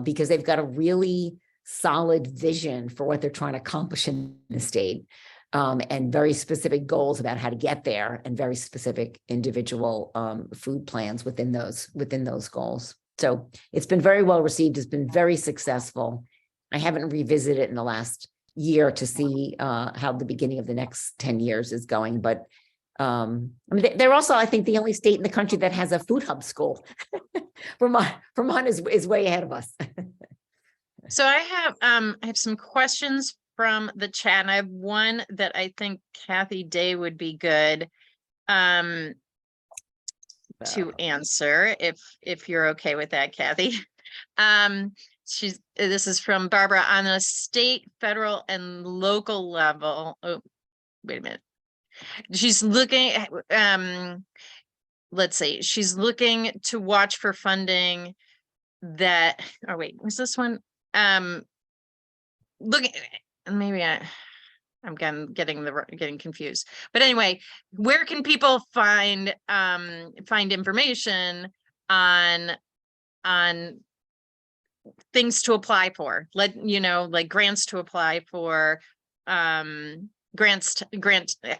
because they've got a really solid vision for what they're trying to accomplish in the state, and very specific goals about how to get there, and very specific individual food plans within those goals. So it's been very well received. It's been very successful. I haven't revisited it in the last year to see how the beginning of the next 10 years is going, but they're also, I think, the only state in the country that has a food hub school. Vermont is way ahead of us. So I have some questions from the chat, and I have one that I think Kathy Day would be good to answer, if you're okay with that, Kathy. This is from Barbara. On a state, federal, and local level. Oh, wait a minute. She's looking at, let's see, she's looking to watch for funding that, oh wait, was this one? Looking, maybe I'm getting confused. But anyway, where can people find information on things to apply for? Like grants to apply for,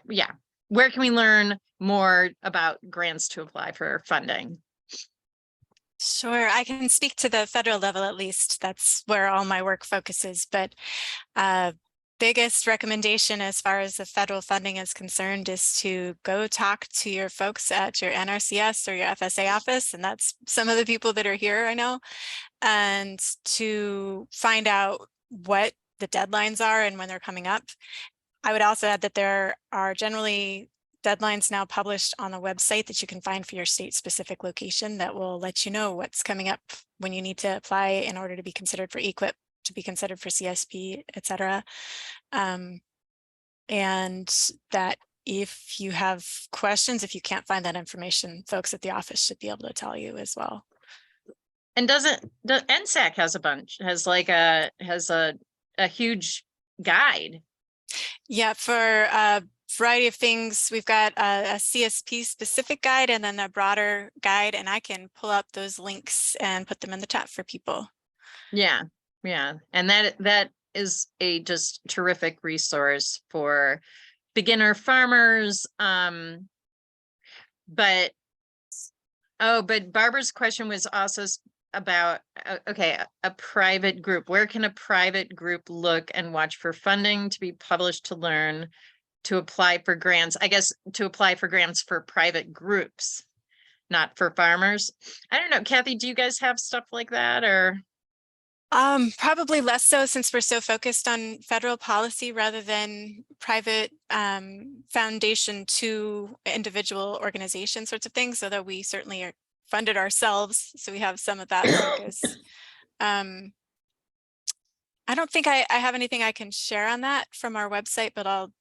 yeah. Where can we learn more about grants to apply for funding? Sure, I can speak to the federal level at least. That's where all my work focuses. But biggest recommendation as far as the federal funding is concerned is to go talk to your folks at your NRCS or your FSA office. And that's some of the people that are here, I know, and to find out what the deadlines are and when they're coming up. I would also add that there are generally deadlines now published on the website that you can find for your state specific location that will let you know what's coming up when you need to apply in order to be considered for EQIP, to be considered for CSP, etc. And that if you have questions, if you can't find that information, folks at the office should be able to tell you as well. And NSAC has a huge guide. Yeah, for a variety of things, we've got a CSP specific guide and then a broader guide, and I can pull up those links and put them in the chat for people. Yeah, and that is a just terrific resource for beginner farmers. But Barbara's question was also about, a private group. Where can a private group look and watch for funding to be published to learn to apply for grants? I guess to apply for grants for private groups, not for farmers. I don't know, Kathy, do you guys have stuff like that, or? Probably less so, since we're so focused on federal policy rather than private foundation to individual organization sorts of things, although we certainly are funded ourselves, so we have some of that focus. I don't think I have anything I can share on that from our website, but I'll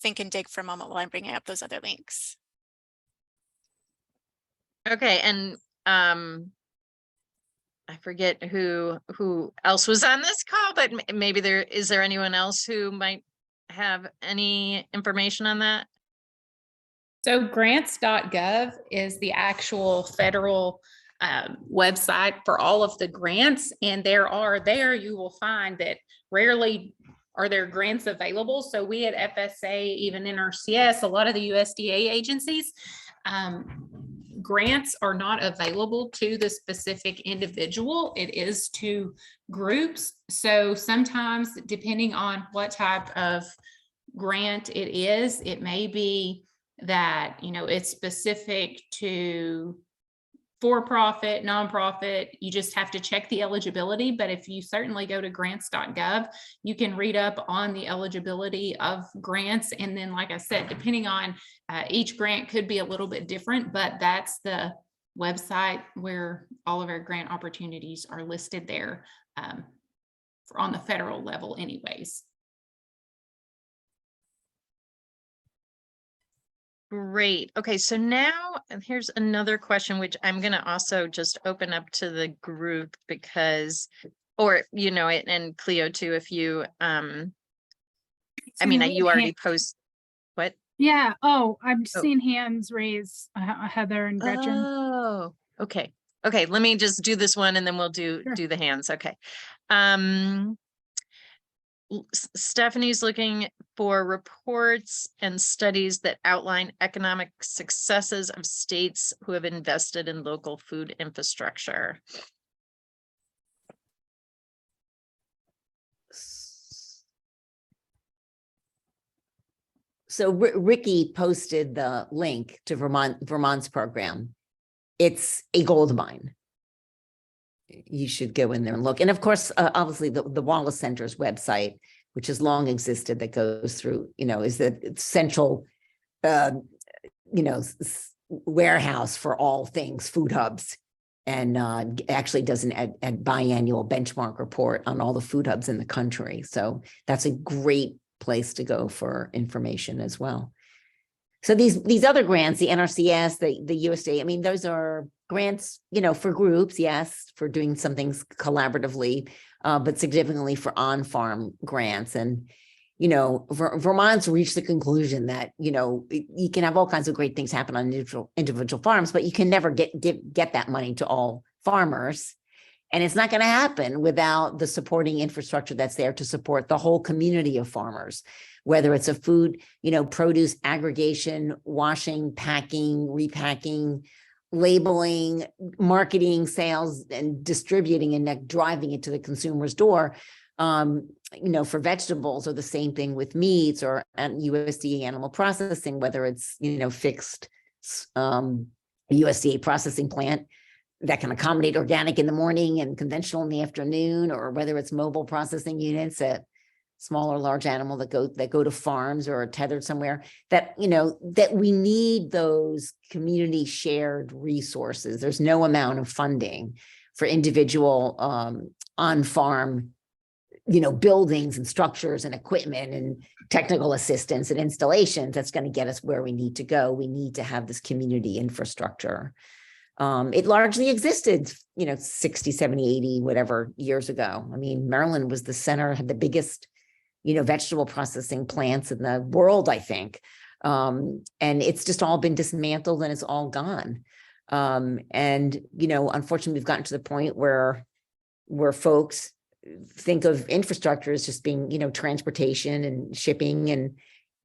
think and dig for a moment while I'm bringing up those other links. Okay, and I forget who else was on this call, but maybe is there anyone else who might have any information on that? So grants.gov is the actual federal website for all of the grants. And there you will find that rarely are there grants available. So we at FSA, even NRCS, a lot of the USDA agencies, grants are not available to the specific individual. It is to groups. So sometimes, depending on what type of grant it is, it may be that, you know, it's specific to for-profit, nonprofit. You just have to check the eligibility. But if you certainly go to grants.gov, you can read up on the eligibility of grants. And then, like I said, depending on each grant could be a little bit different, but that's the website where all of our grant opportunities are listed there on the federal level anyways. Great. Okay, so now here's another question, which I'm going to also just open up to the group because, or, you know, and Cleo too, if you, I mean, you already post, what? Yeah. Oh, I'm seeing hands raised, Heather and Gretchen. Oh, okay. Okay, let me just do this one and then we'll do the hands. Okay. Stephanie's looking for reports and studies that outline economic successes of states who have invested in local food infrastructure. So Ricky posted the link to Vermont's program. It's a gold mine. You should go in there and look. And of course, obviously the Wallace Center's website, which has long existed, that goes through, you know, is the central, you know, warehouse for all things food hubs, and actually does an biannual benchmark report on all the food hubs in the country. So that's a great place to go for information as well. So these other grants, the NRCS, the USDA, I mean, those are grants, you know, for groups, yes, for doing some things collaboratively, but significantly for on-farm grants. And, you know, Vermont's reached the conclusion that, you know, you can have all kinds of great things happen on individual farms, but you can never get that money to all farmers. And it's not going to happen without the supporting infrastructure that's there to support the whole community of farmers, whether it's a food, you know, produce aggregation, washing, packing, repacking, labeling, marketing, sales, and distributing, and like driving it to the consumer's door. You know, for vegetables, or the same thing with meats, or USDA animal processing, whether it's, you know, fixed USDA processing plant that can accommodate organic in the morning and conventional in the afternoon, or whether it's mobile processing units at small or large animal that go to farms or are tethered somewhere, that, you know, that we need those community shared resources. There's no amount of funding for individual on-farm, you know, buildings and structures and equipment and technical assistance and installations that's going to get us where we need to go. We need to have this community infrastructure. It largely existed, you know, 60, 70, 80, whatever years ago. I mean, Maryland was the center, had the biggest, you know, vegetable processing plants in the world, I think. And it's just all been dismantled and it's all gone. And, you know, unfortunately, we've gotten to the point where folks think of infrastructure as just being, you know, transportation and shipping,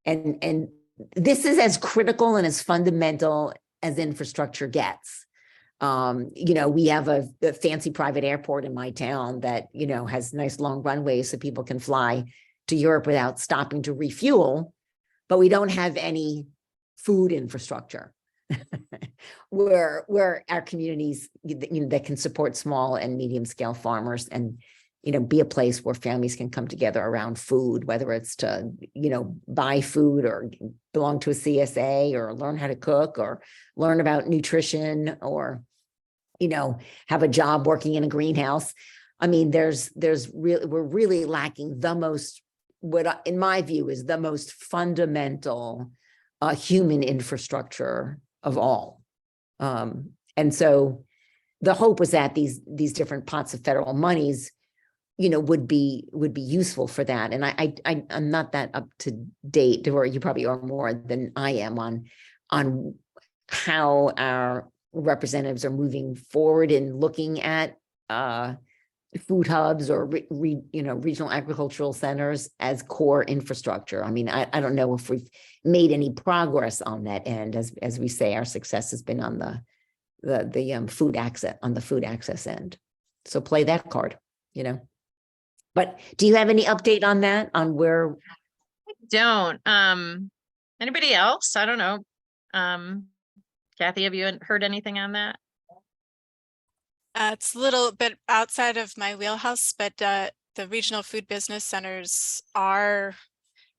and this is as critical and as fundamental as infrastructure gets. You know, we have a fancy private airport in my town that, you know, has nice long runways so people can fly to Europe without stopping to refuel, but we don't have any food infrastructure where our communities, you know, that can support small and medium scale farmers and be a place where families can come together around food, whether it's to, buy food or belong to a CSA or learn how to cook or learn about nutrition or, have a job working in a greenhouse. I mean, we're really lacking the most, in my view, is the most fundamental human infrastructure of all. And so the hope was that these different pots of federal monies, would be useful for that. And I'm not that up to date, or you probably are more than I am on how our representatives are moving forward in looking at food hubs or regional agricultural centers as core infrastructure. I mean, I don't know if we've made any progress on that end. As we say, our success has been on the food access end. So play that card, But do you have any update on that? On where? I don't. Anybody else? I don't know. Kathy, have you heard anything on that? It's a little bit outside of my wheelhouse, but the regional food business centers are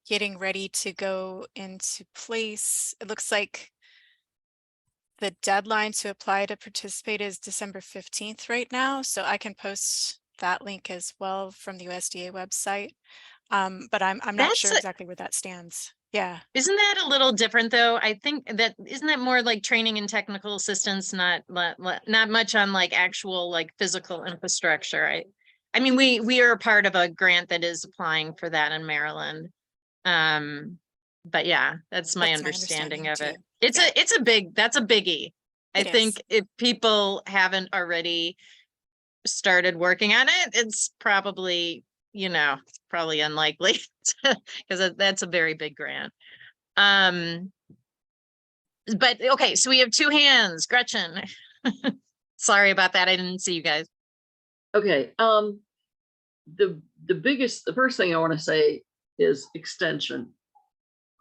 getting ready to go into place. It looks like the deadline to apply to participate is December 15th right now. So I can post that link as well from the USDA website. But I'm not sure exactly where that stands. Yeah. Isn't that a little different though? I think that isn't that more like training and technical assistance, not much on like actual like physical infrastructure. I mean, we are a part of a grant that is applying for that in Maryland. But yeah, that's my understanding of it. It's that's a biggie. I think if people haven't already started working on it, it's probably, probably unlikely because that's a very big grant. But okay, so we have two hands. Gretchen. Sorry about that. I didn't see you guys. Okay. The first thing I want to say is extension.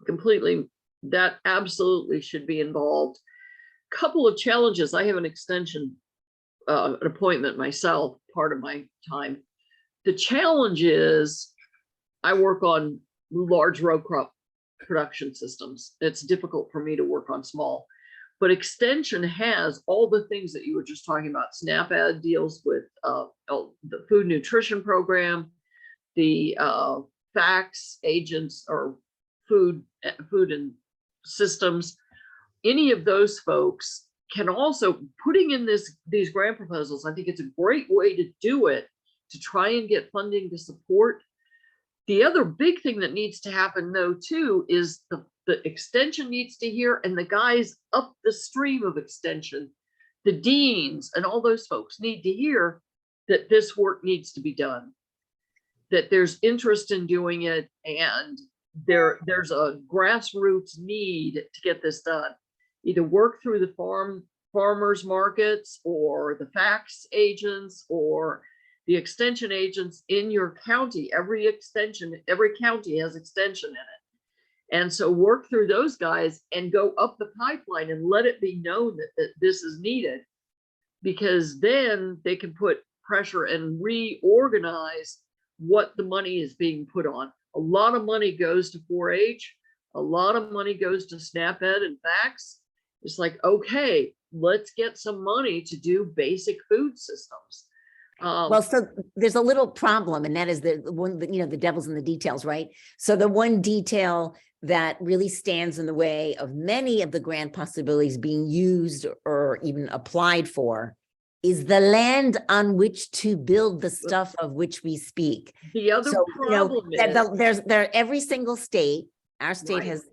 Completely, that absolutely should be involved. Couple of challenges. I have an extension an appointment myself, part of my time. The challenge is I work on large row crop production systems. It's difficult for me to work on small, but extension has all the things that you were just talking about. SNAP-Ed deals with the food nutrition program, the FACTS agents or food and systems. Any of those folks can also, putting in these grant proposals, I think it's a great way to do it, to try and get funding to support. The other big thing that needs to happen though too is the extension needs to hear, and the guys up the stream of extension, the deans and all those folks need to hear that this work needs to be done, that there's interest in doing it, and there's a grassroots need to get this done. Either work through the farmers markets or the FACTS agents or the extension agents in your county. Every county has extension in it. And so work through those guys and go up the pipeline and let it be known that this is needed, because then they can put pressure and reorganize what the money is being put on. A lot of money goes to 4-H. A lot of money goes to SNAP-Ed and FACTS. It's like, okay, let's get some money to do basic food systems. Well, so there's a little problem, and that is the one, the devil's in the details, right? So the one detail that really stands in the way of many of the grant possibilities being used or even applied for is the land on which to build the stuff of which we speak. The other problem is every single state, our state has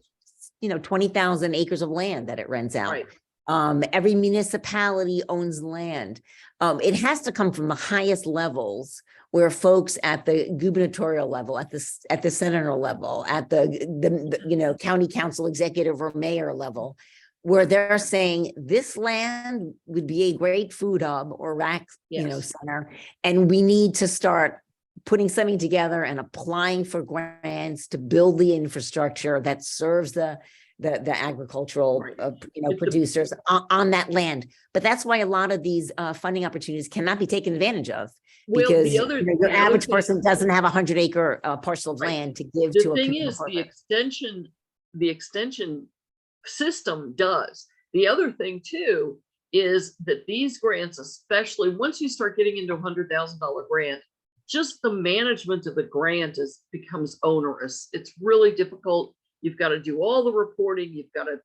20,000 acres of land that it rents out. Right. Every municipality owns land. It has to come from the highest levels, where folks at the gubernatorial level, at the senator level, at the county council executive or mayor level, where they're saying this land would be a great food hub or rack, center, and we need to start putting something together and applying for grants to build the infrastructure that serves the the agricultural, Right. producers on that land. But that's why a lot of these funding opportunities cannot be taken advantage of. Well, Because the other your the other average thing- person doesn't have a 100-acre parcel of Right. land to give The to a thing community is, program. the extension system does. The other thing too is that these grants, especially once you start getting into $100,000 grant, just the management of the grant becomes onerous. It's really difficult. You've got to do all the reporting. You've got to,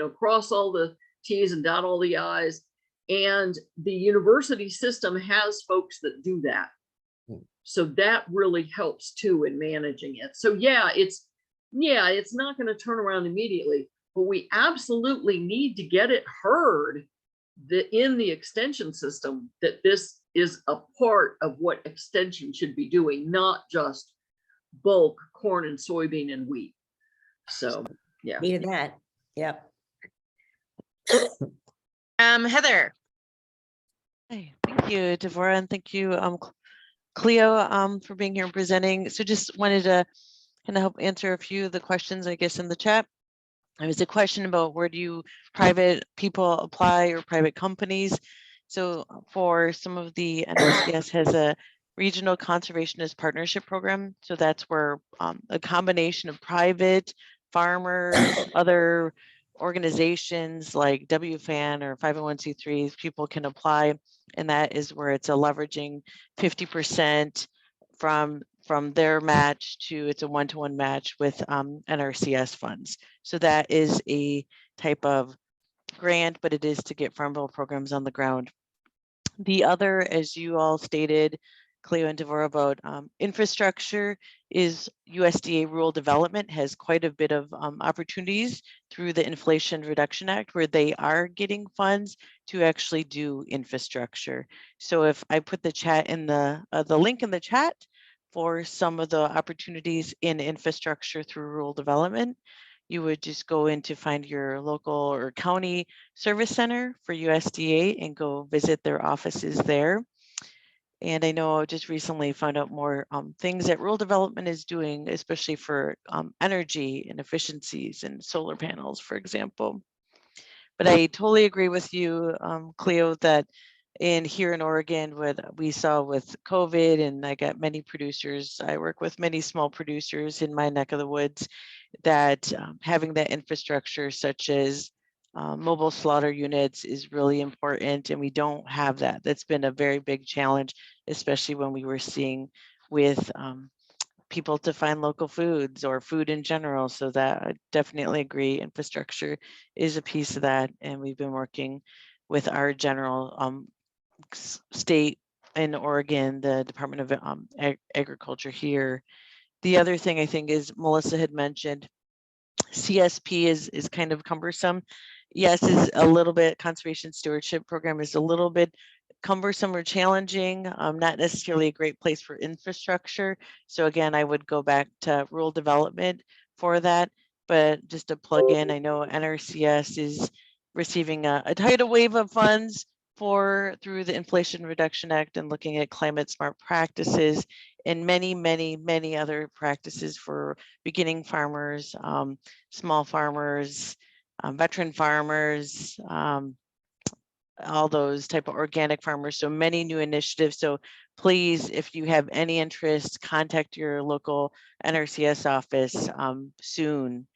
cross all the T's and dot all the I's. And the university system has folks that do that. So that really helps too in managing it. So it's not going to turn around immediately, but we absolutely need to get it heard that in the extension system that this is a part of what extension should be doing, not just bulk corn and soybean and wheat. So yeah. Needed that. Yep. Heather. Hey, thank you, Devorah, and thank you, Cleo, for being here and presenting. So just wanted to kind of help answer a few of the questions, I guess, in the chat. There was a question about where do private people apply or private companies. So for some of the NRCS has a regional conservationist partnership program. So that's where a combination of private farmers, other organizations like WFAN or 501c3s, people can apply. And that is where it's a leveraging 50% from their match to it's a one-to-one match with NRCS funds. So that is a type of grant, but it is to get farm bill programs on the ground. The other, as you all stated, Cleo and Devorah, about infrastructure is USDA rural development has quite a bit of opportunities through the Inflation Reduction Act where they are getting funds to actually do infrastructure. So if I put the chat in the link in the chat for some of the opportunities in infrastructure through rural development, you would just go in to find your local or county service center for USDA and go visit their offices there. And I know I just recently found out more things that rural development is doing, especially for energy and efficiencies and solar panels, for example. But I totally agree with you, Cleo, that here in Oregon, what we saw with COVID, and I got many producers, I work with many small producers in my neck of the woods, that having that infrastructure such as mobile slaughter units is really important, and we don't have that. That's been a very big challenge, especially when we were seeing with people to find local foods or food in general. So that I definitely agree. Infrastructure is a piece of that. And we've been working with our general state in Oregon, the Department of Agriculture here. The other thing I think is Melissa had mentioned, CSP is kind of cumbersome. Yes, is a little bit, conservation stewardship program is a little bit cumbersome or challenging, not necessarily a great place for infrastructure. So again, I would go back to rural development for that. But just to plug in, I know NRCS is receiving a tidal wave of funds through the Inflation Reduction Act and looking at climate smart practices and many other practices for beginning farmers, small farmers, veteran farmers, all those type of organic farmers. So many new initiatives. So please, if you have any interest, contact your local NRCS office soon.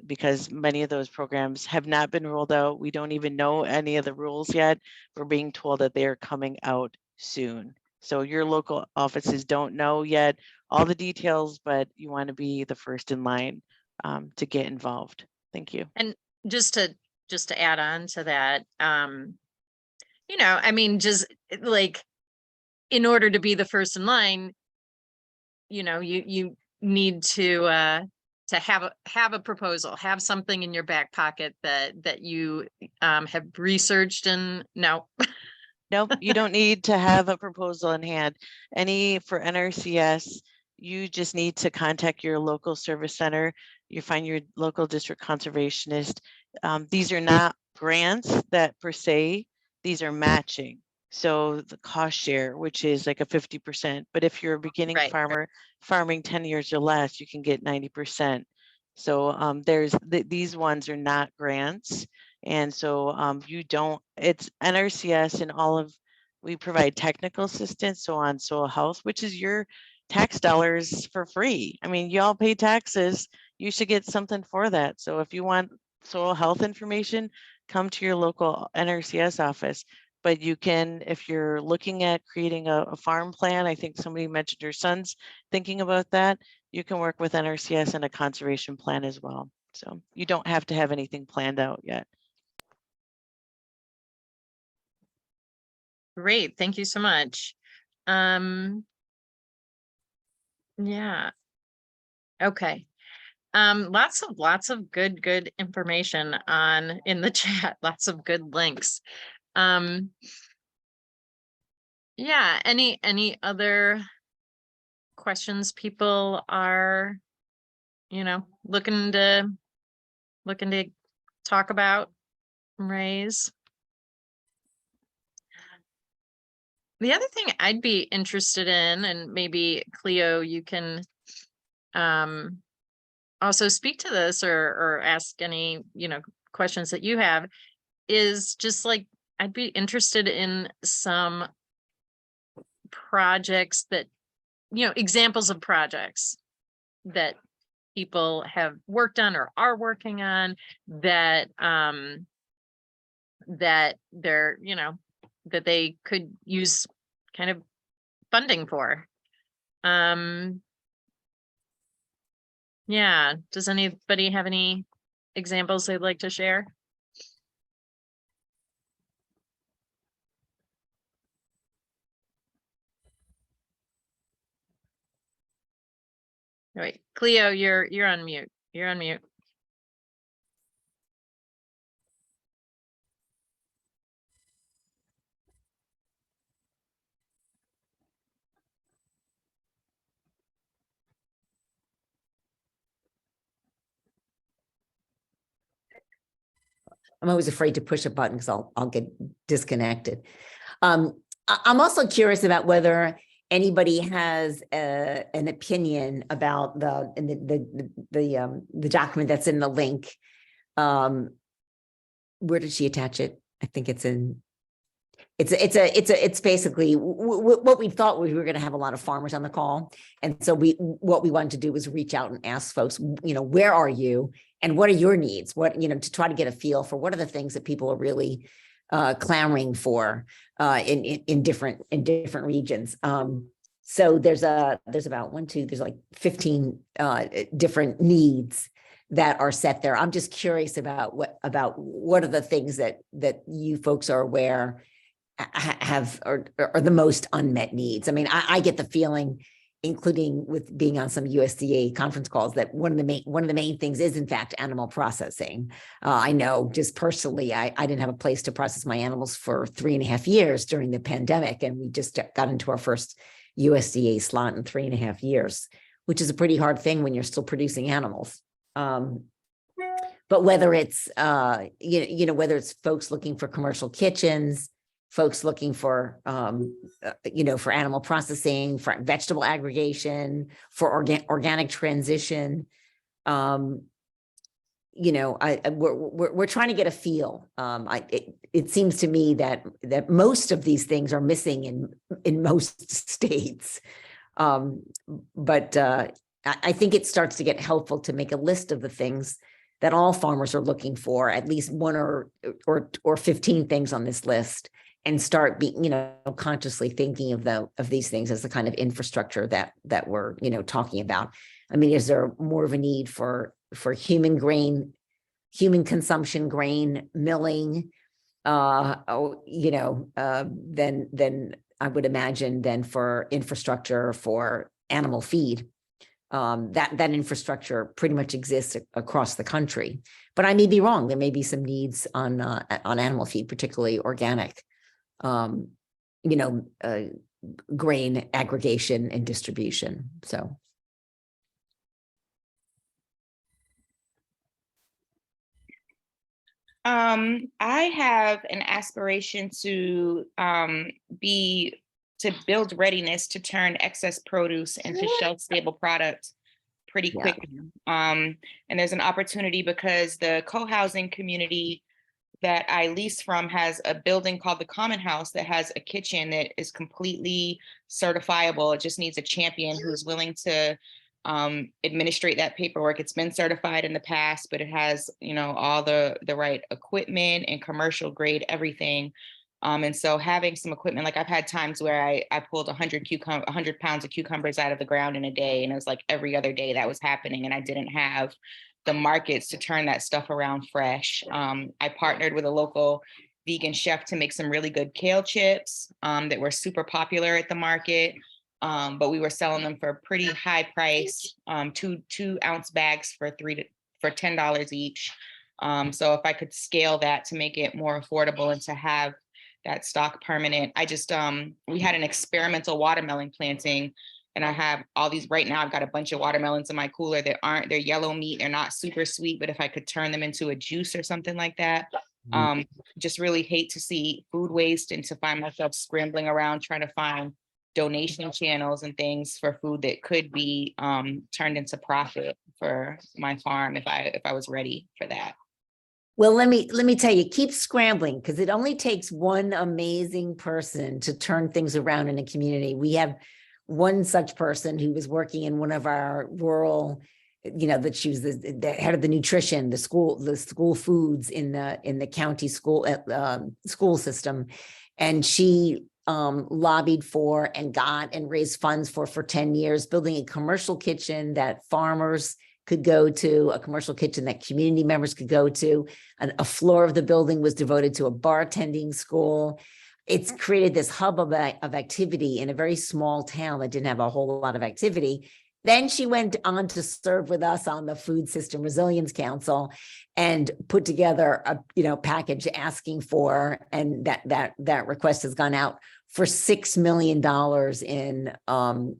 Because many of those programs have not been rolled out. We don't even know any of the rules yet. We're being told that they are coming out soon. So your local offices don't know yet all the details, but you want to be the first in line to get involved. Thank you. And just to add on to that, I mean, just like in order to be the first in line, you need to have a proposal, have something in your back pocket that you have researched. And no. Nope, you don't need to have a proposal in hand. For NRCS, you just need to contact your local service center. You find your local district conservationist. These are not grants that per se, these are matching. So the cost share, which is like a 50%, but if you're a beginning farmer farming 10 years or less, you can get 90%. So these ones are not grants. And so you don't, it's NRCS and all of, we provide technical assistance, so on soil health, which is your tax dollars for free. I mean, y'all pay taxes, you should get something for that. So if you want soil health information, come to your local NRCS office. But you can, if you're looking at creating a farm plan, I think somebody mentioned your son's thinking about that, you can work with NRCS and a conservation plan as well. So you don't have to have anything planned out yet. Great, thank you so much. Yeah. Okay. Lots of good information in the chat, lots of good links. Yeah, any other questions people are, looking to talk about, raise? The other thing I'd be interested in, and maybe Cleo, you can also speak to this or ask any, questions that you have, is just like, I'd be interested in some projects that, examples of projects that people have worked on or are working on that that they're, that they could use kind of funding for. Yeah, does anybody have any examples they'd like to share? All right, Cleo, you're on mute. You're on mute. I'm always afraid to push a button because I'll get disconnected. I'm also curious about whether anybody has an opinion about the document that's in the link. Where did she attach it? I think it's in. It's basically what we thought we were going to have a lot of farmers on the call, and so what we wanted to do was reach out and ask folks, where are you and what are your needs? What to try to get a feel for what are the things that people are really clamoring for in different regions. So there's about there's like 15 different needs that are set there. I'm just curious about what are the things that you folks are aware have are the most unmet needs. I mean, I get the feeling, including with being on some USDA conference calls, that one of the main things is in fact animal processing. I know just personally, I didn't have a place to process my animals for 3.5 years during the pandemic, and we just got into our first USDA slot in 3.5 years, which is a pretty hard thing when you're still producing animals. But whether it's whether it's folks looking for commercial kitchens, folks looking for for animal processing, for vegetable aggregation, for organic transition, we're trying to get a feel. It seems to me that most of these things are missing in most states, but I think it starts to get helpful to make a list of the things that all farmers are looking for, at least one or 15 things on this list, and start being, consciously thinking of these things as the kind of infrastructure that we're, talking about. I mean, is there more of a need for human consumption grain milling, than I would imagine than for infrastructure for animal feed? That infrastructure pretty much exists across the country, but I may be wrong. There may be some needs on animal feed, particularly organic, grain aggregation and distribution. So. I have an aspiration to build readiness to turn excess produce into shelf-stable products pretty Yeah. quickly. And there's an opportunity because the co-housing community that I lease from has a building called the Common House that has a kitchen that is completely certifiable. It just needs a champion who's willing to administrate that paperwork. It's been certified in the past, but it has, you know, all the right equipment and commercial grade everything. And so having some equipment, like I've had times where I pulled 100 pounds of cucumbers out of the ground in a day, and it was like every other day that was happening, and I didn't have the markets to turn that stuff around fresh. I partnered with a local vegan chef to make some really good kale chips that were super popular at the market. But we were selling them for a pretty high price, 2-ounce bags for $10 each. So if I could scale that to make it more affordable and to have that stock permanent, I just we had an experimental watermelon planting. And I have all these right now. I've got a bunch of watermelons in my cooler that they're yellow meat. They're not super sweet, but if I could turn them into a juice or something like that, just really hate to see food waste and to find myself scrambling around trying to find donation channels and things for food that could be turned into profit for my farm if I was ready for that. Well, let me tell you, keep scrambling, because it only takes one amazing person to turn things around in a community. We have one such person who was working in one of our rural, you know, that she was the head of the nutrition, the school foods in the county school system. And she lobbied for and got and raised funds for 10 years, building a commercial kitchen that farmers could go to, a commercial kitchen that community members could go to. A floor of the building was devoted to a bartending school. It's created this hub of activity in a very small town that didn't have a whole lot of activity. Then she went on to serve with us on the Food System Resilience Council and put together a package asking for, and that request has gone out for $6 million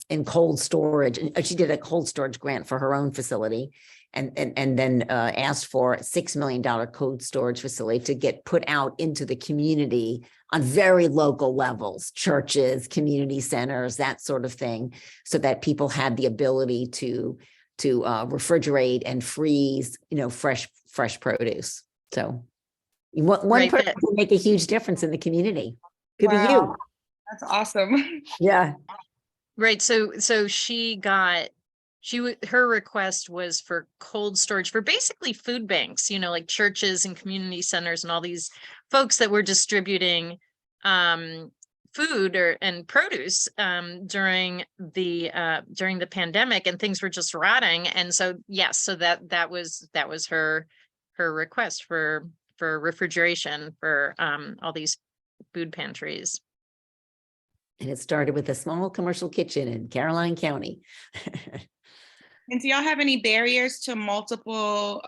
in cold storage. And she did a cold storage grant for her own facility, and then asked for a $6 million cold storage facility to get put out into the community on very local levels, churches, community centers, that sort of thing, so that people had the ability to refrigerate and freeze, fresh produce. So one person can make a huge difference in the community. Could be you. That's awesome. Yeah. Right. So her request was for cold storage for basically food banks, like churches and community centers and all these folks that were distributing food and produce during the pandemic, and things were just rotting. And so yes, so that was her request for refrigeration for all these food pantries. And it started with a small commercial kitchen in Caroline County. And do y'all have any barriers to multiple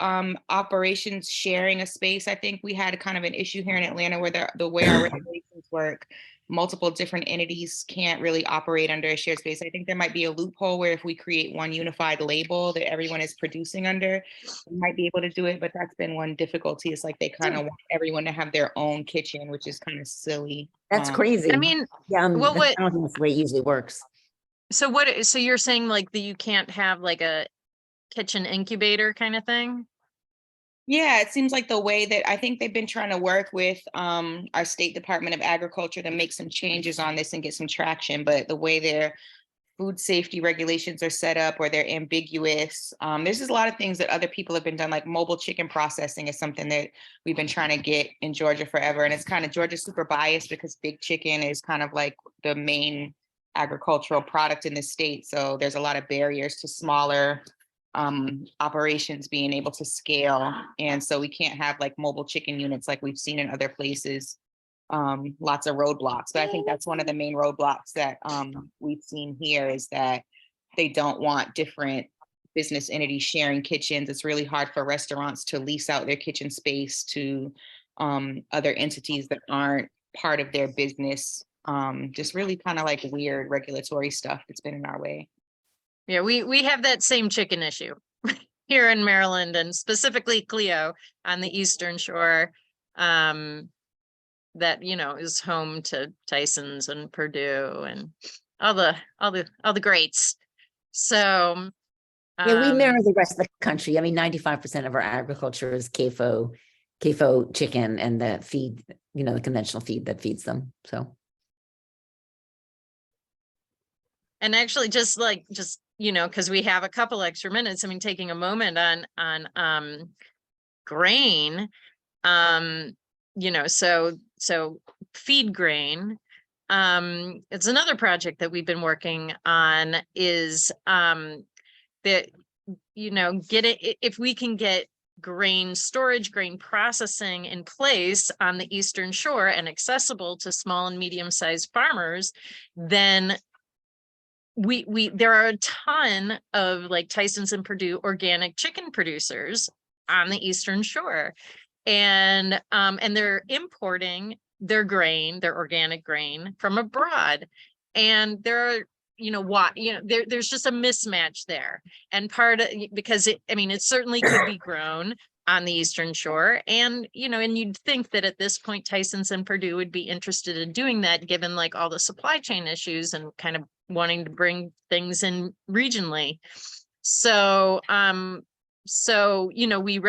operations sharing a space? I think we had kind of an issue here in Atlanta where the way our regulations work, multiple different entities can't really operate under a shared space. I think there might be a loophole where if we create one unified label that everyone is producing under, we might be able to do it, but that's been one difficulty. It's like they kind of want everyone to have their own kitchen, which is kind of silly. That's crazy. I mean, yeah, that's not the way it usually works. So you're saying like that you can't have like a kitchen incubator kind of thing? Yeah, it seems like the way that I think they've been trying to work with our State Department of Agriculture to make some changes on this and get some traction, but the way their food safety regulations are set up or they're ambiguous. There's just a lot of things that other people have been done, like mobile chicken processing is something that we've been trying to get in Georgia forever. And it's kind of, Georgia's super biased because big chicken is kind of like the main agricultural product in the state. So there's a lot of barriers to smaller operations being able to scale. And so we can't have like mobile chicken units like we've seen in other places. Lots of roadblocks, but I think that's one of the main roadblocks that we've seen here is that they don't want different business entities sharing kitchens. It's really hard for restaurants to lease out their kitchen space to other entities that aren't part of their business. Just really kind of like weird regulatory stuff that's been in our way. Yeah, we have that same chicken issue here in Maryland, and specifically Clio on the Eastern Shore. That is home to Tyson's and Purdue and all the greats. So Yeah, we mirror the rest of the country. I mean, 95% of our agriculture is CAFO chicken and the feed, the conventional feed that feeds them. So. And actually just because we have a couple extra minutes, I mean, taking a moment on grain, so feed grain. It's another project that we've been working on is that, if we can get grain storage, grain processing in place on the Eastern Shore and accessible to small and medium-sized farmers, then there are a ton of like Tyson's and Purdue organic chicken producers on the Eastern Shore, and they're importing their grain, their organic grain from abroad, and there are there's just a mismatch there, and because it certainly could be grown on the Eastern Shore, and you'd think that at this point Tyson's and Purdue would be interested in doing that, given like all the supply chain issues and kind of wanting to bring things in regionally. So what we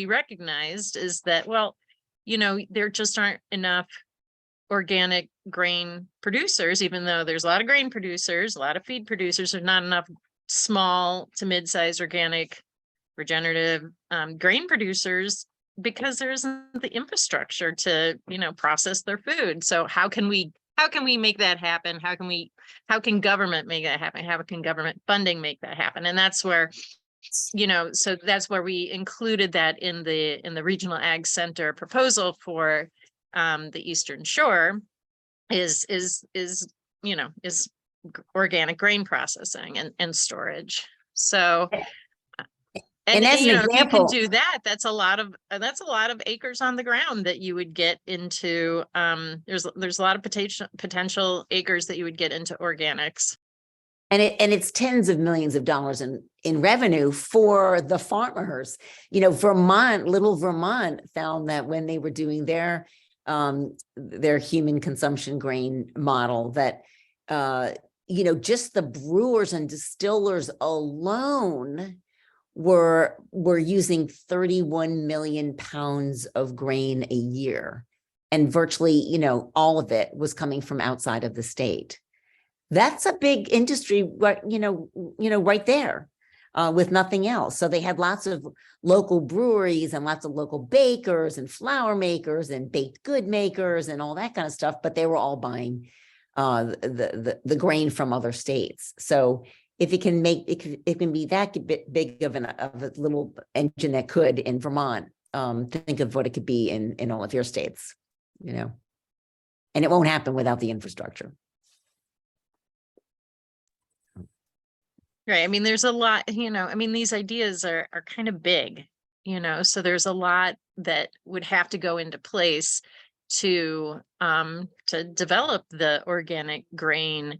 recognized is that, well, there just aren't enough organic grain producers, even though there's a lot of grain producers, a lot of feed producers, there's not enough small to mid-sized organic regenerative grain producers, because there isn't the infrastructure to process their food. So how can we make that happen? How can government make that happen? How can government funding make that happen? And that's where so that's where we included that in the regional ag center proposal for the Eastern Shore is organic grain processing and storage. So and as an if you can example, do that, that's a lot of acres on the ground that you would get into. There's a lot of potential acres that you would get into organics. And it's tens of millions of dollars in revenue for the farmers. Little Vermont found that when they were doing their human consumption grain model, that just the brewers and distillers alone were using 31 million pounds of grain a year, and virtually all of it was coming from outside of the state. That's a big industry, right? Right there, with nothing else. So they had lots of local breweries and lots of local bakers and flour makers and baked good makers and all that kind of stuff, but they were all buying the grain from other states. So if it can be that big of a little engine that could in Vermont, think of what it could be in all of your states, and it won't happen without the infrastructure. Right. I mean, there's a lot, these ideas are kind of big, so there's a lot that would have to go into place to develop the organic grain,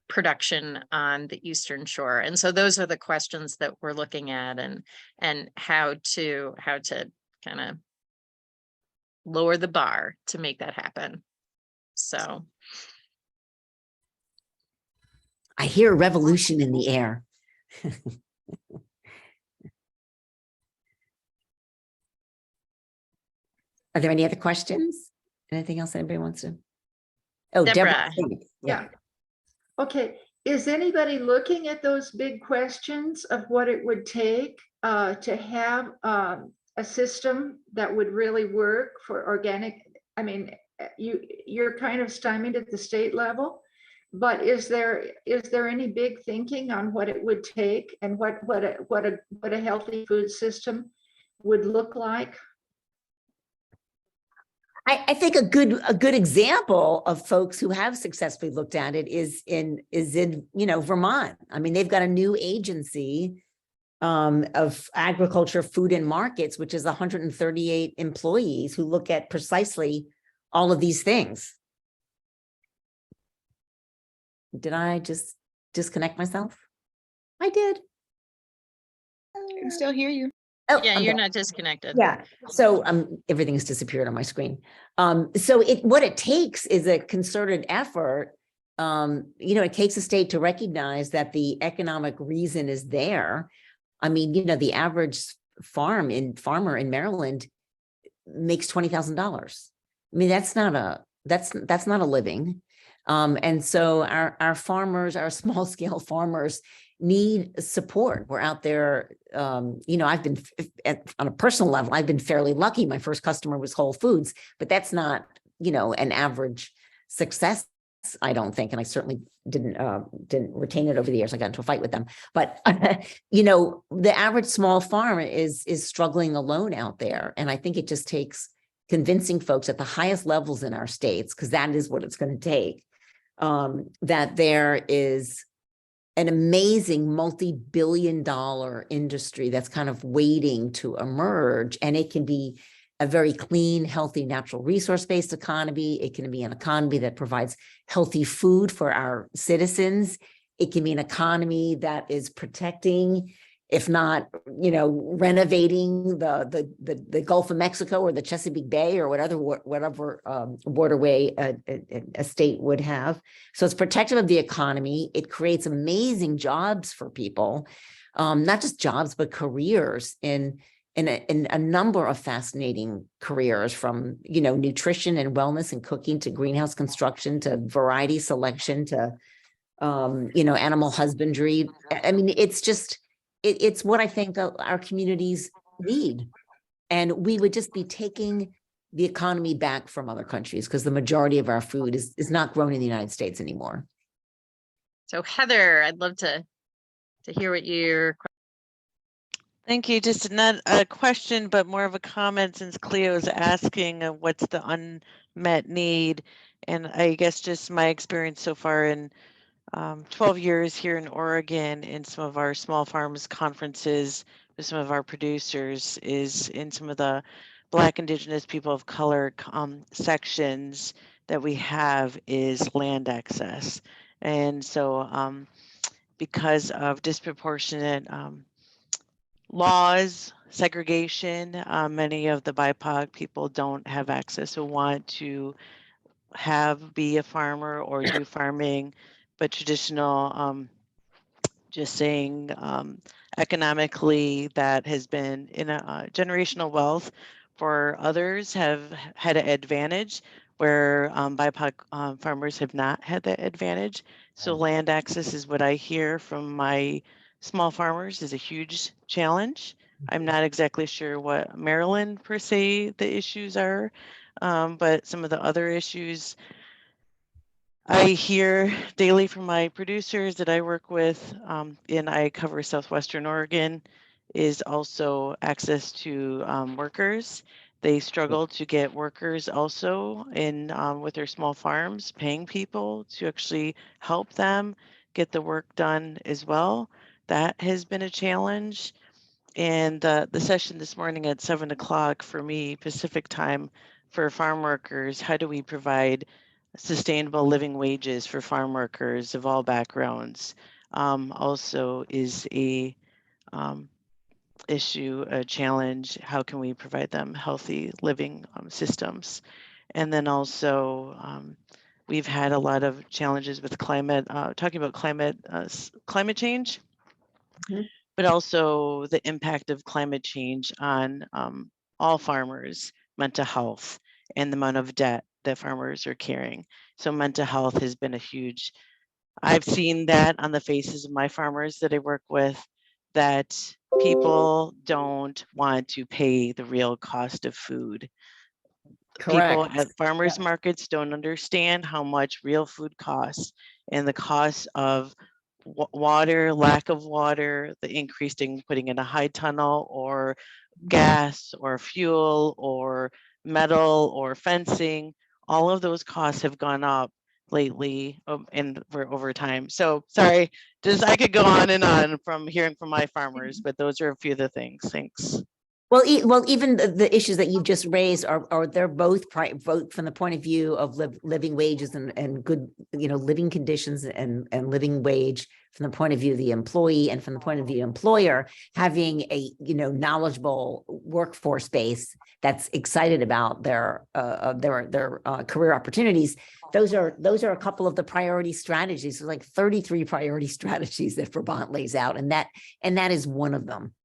production on the Eastern Shore. And so those are the questions that we're looking at, and how to kind of lower the bar to make that happen. So I hear a revolution in the air. Are there any other questions? Anything else anybody wants to? Oh, Deborah. Yeah. Okay. Is anybody looking at those big questions of what it would take to have a system that would really work for organic? I mean, you're kind of stymied at the state level, but is there any big thinking on what it would take and what a healthy food system would look like? I think a good example of folks who have successfully looked at it is in Vermont. I mean, they've got a new agency of agriculture, food and markets, which is 138 employees who look at precisely all of these things. Did I just disconnect myself? I did. I can still hear you. Oh, yeah, I'm you're back. not disconnected. Yeah. So everything's disappeared on my screen. So what it takes is a concerted effort it takes a state to recognize that the economic reason is there. I mean, the average farmer in Maryland makes $20,000. I mean, that's not a living. And so our farmers, our small scale farmers need support. We're out there. I've been on a personal level, I've been fairly lucky. My first customer was Whole Foods, but that's not, an average success, I don't think. And I certainly didn't retain it over the years. I got into a fight with them, but the average small farm is struggling alone out there. And I think it just takes convincing folks at the highest levels in our states, because that is what it's going to take, that there is an amazing multi-billion-dollar industry that's kind of waiting to emerge. And it can be a very clean, healthy, natural resource-based economy. It can be an economy that provides healthy food for our citizens. It can be an economy that is protecting, if not, renovating the Gulf of Mexico or the Chesapeake Bay or whatever waterway a state would have. So it's protective of the economy. It creates amazing jobs for people, not just jobs, but careers in a number of fascinating careers, from, nutrition and wellness and cooking to greenhouse construction to variety selection to, animal husbandry. I mean, it's what I think our communities need. And we would just be taking the economy back from other countries, because the majority of our food is not grown in the United States anymore. So Heather, I'd love to hear what your. Thank you. Just not a question, but more of a comment, since Cleo is asking what's the unmet need. And I guess just my experience so far in 12 years here in Oregon in some of our small farms conferences with some of our producers is in some of the Black, Indigenous, people of color sections that we have is land access. And so because of disproportionate laws, segregation, many of the BIPOC people don't have access or want to be a farmer or do farming, but traditional, just saying economically, that has been in a generational wealth for others have had an advantage where BIPOC farmers have not had that advantage. So land access is what I hear from my small farmers is a huge challenge. I'm not exactly sure what Maryland per se the issues are, but some of the other issues I hear daily from my producers that I work with, and I cover Southwestern Oregon, is also access to workers. They struggle to get workers also in with their small farms, paying people to actually help them get the work done as well. That has been a challenge. And the session this morning at 7 o'clock for me, Pacific time, for farm workers, how do we provide sustainable living wages for farm workers of all backgrounds, also is a issue, a challenge. How can we provide them healthy living systems? And then also we've had a lot of challenges with climate, talking about climate change, but also the impact of climate change on all farmers, mental health, and the amount of debt that farmers are carrying. So mental health has been a huge, I've seen that on the faces of my farmers that I work with, that people don't want to pay the real cost of food. People Correct. at farmers markets don't understand how much real food costs, and the cost of water, lack of water, the increased in putting in a high tunnel or gas or fuel or metal or fencing, all of those costs have gone up lately and for over time. So sorry, I could go on and on from hearing from my farmers, but those are a few of the things. Thanks. Well, even the issues that you've just raised are they're both from the point of view of living wages and good, living conditions and living wage, from the point of view of the employee, and from the point of view of the employer, having a, knowledgeable workforce base that's excited about their career opportunities. Those are a couple of the priority strategies. There's like 33 priority strategies that Vermont lays out, and that is one of them.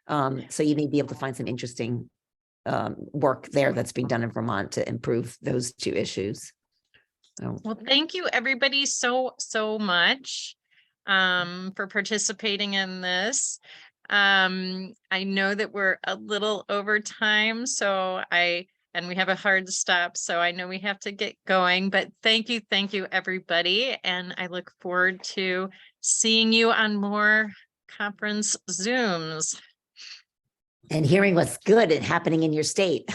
So you may be able to find some interesting work there that's being done in Vermont to improve those two issues. So. Well, thank you everybody so much for participating in this. I know that we're a little over time, and we have a hard stop, so I know we have to get going, but thank you everybody. And I look forward to seeing you on more conference Zooms. And hearing what's good and happening in your state.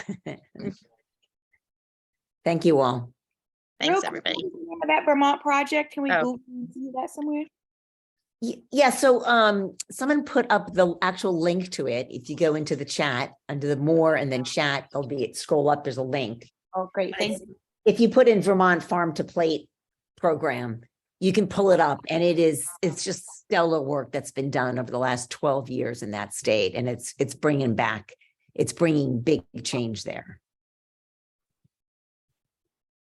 Thank you all. Thanks, everybody. That Vermont project, can we Oh. Google see that somewhere? Yeah, so someone put up the actual link to it. If you go into the chat, under the more and then chat, there'll be, scroll up, there's a link. Oh, great, thank you. If you put in Vermont Farm to Plate program, you can pull it up, and it's just stellar work that's been done over the last 12 years in that state, and it's bringing big change there.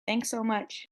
Thanks so much.